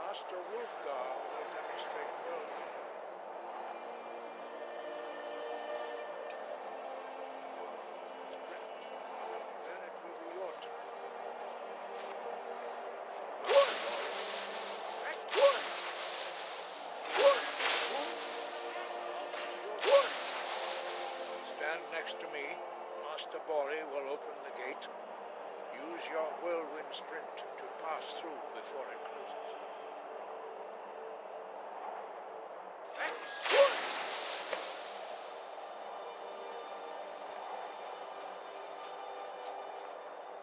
Master Hrothgar will demonstrate whirlwind. Then it will be your turn. Stand next to me. Master Bori will open the gate. Use your whirlwind sprint to pass through before it closes.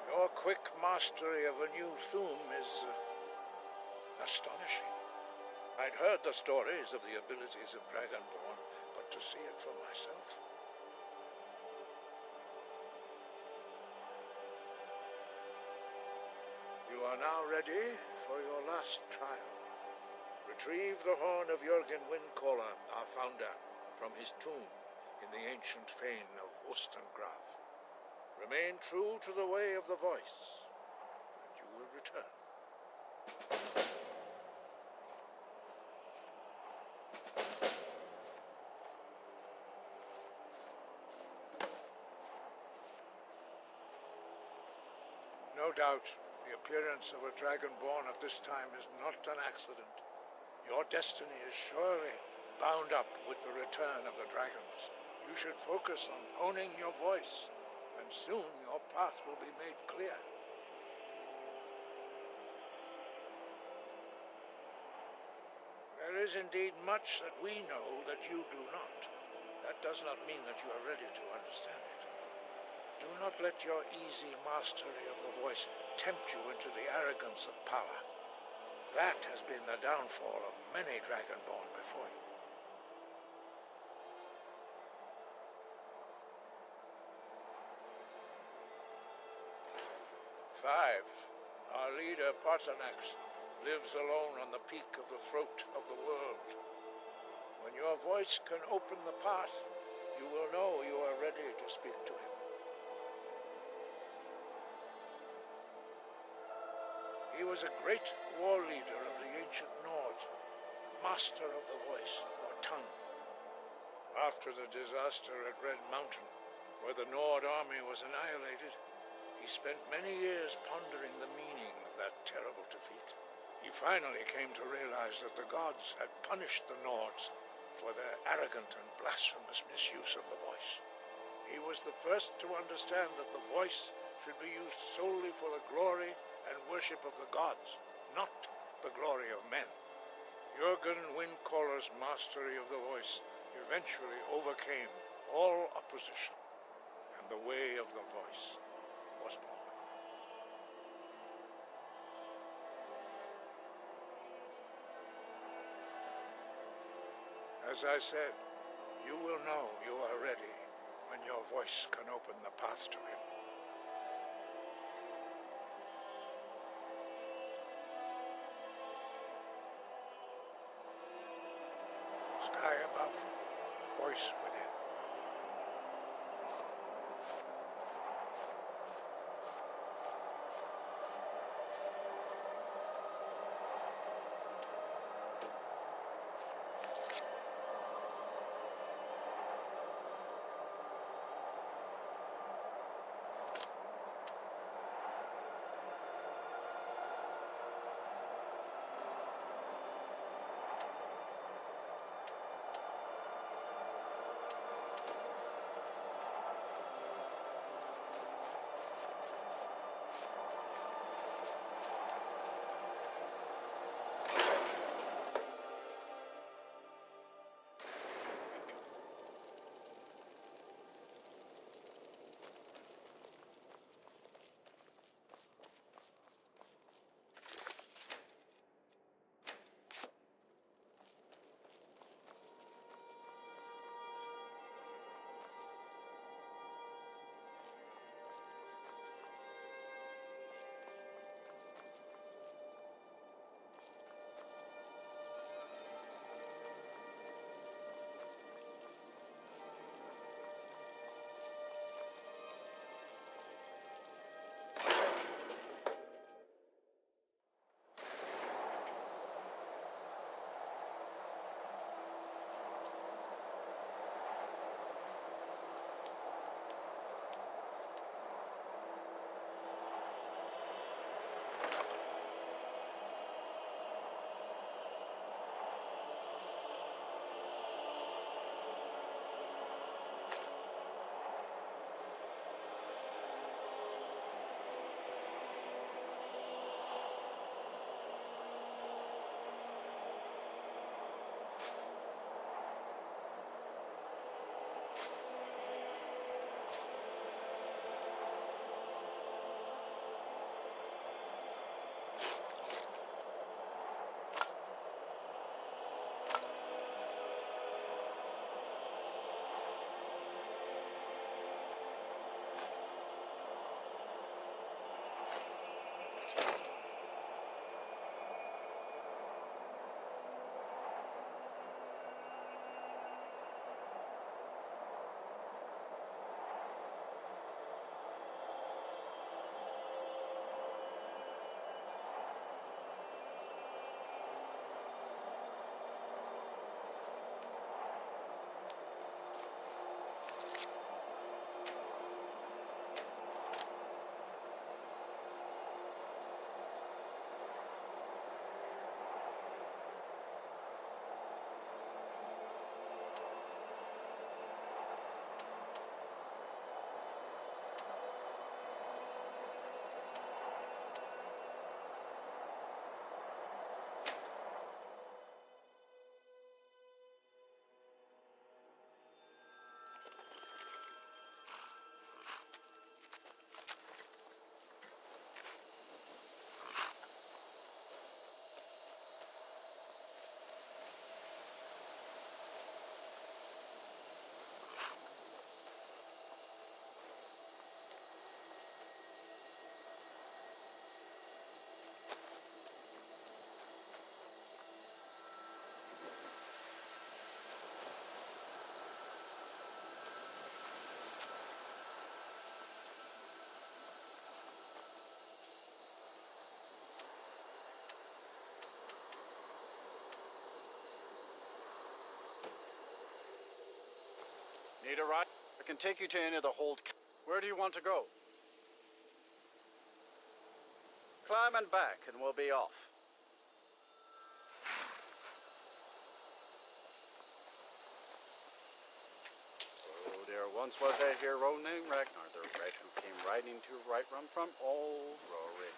Your quick mastery of a new thum is astonishing. I'd heard the stories of the abilities of Dragonborn, but to see it for myself. You are now ready for your last trial. Retrieve the horn of Jürgen Windcaller, our founder, from his tomb in the ancient fane of Ustengrav. Remain true to the way of the voice, and you will return. No doubt, the appearance of a Dragonborn at this time is not an accident. Your destiny is surely bound up with the return of the dragons. You should focus on honing your voice, and soon your path will be made clear. There is indeed much that we know that you do not. That does not mean that you are ready to understand it. Do not let your easy mastery of the voice tempt you into the arrogance of power. That has been the downfall of many Dragonborn before you. Five. Our leader, Parthenax, lives alone on the peak of the throat of the world. When your voice can open the path, you will know you are ready to speak to him. He was a great war leader of the ancient Nords, a master of the voice, or tongue. After the disaster at Red Mountain, where the Nord army was annihilated, he spent many years pondering the meaning of that terrible defeat. He finally came to realize that the gods had punished the Nords for their arrogant and blasphemous misuse of the voice. He was the first to understand that the voice should be used solely for the glory and worship of the gods, not the glory of men. Jürgen Windcaller's mastery of the voice eventually overcame all opposition, and the way of the voice was born. As I said, you will know you are ready when your voice can open the path to him. Sky above, voice within. Need a ride? I can take you to any of the hold. Where do you want to go? Climb and back, and we'll be off. Oh, there once was a hero named Ragnar the Red who came riding to right run from old Rory.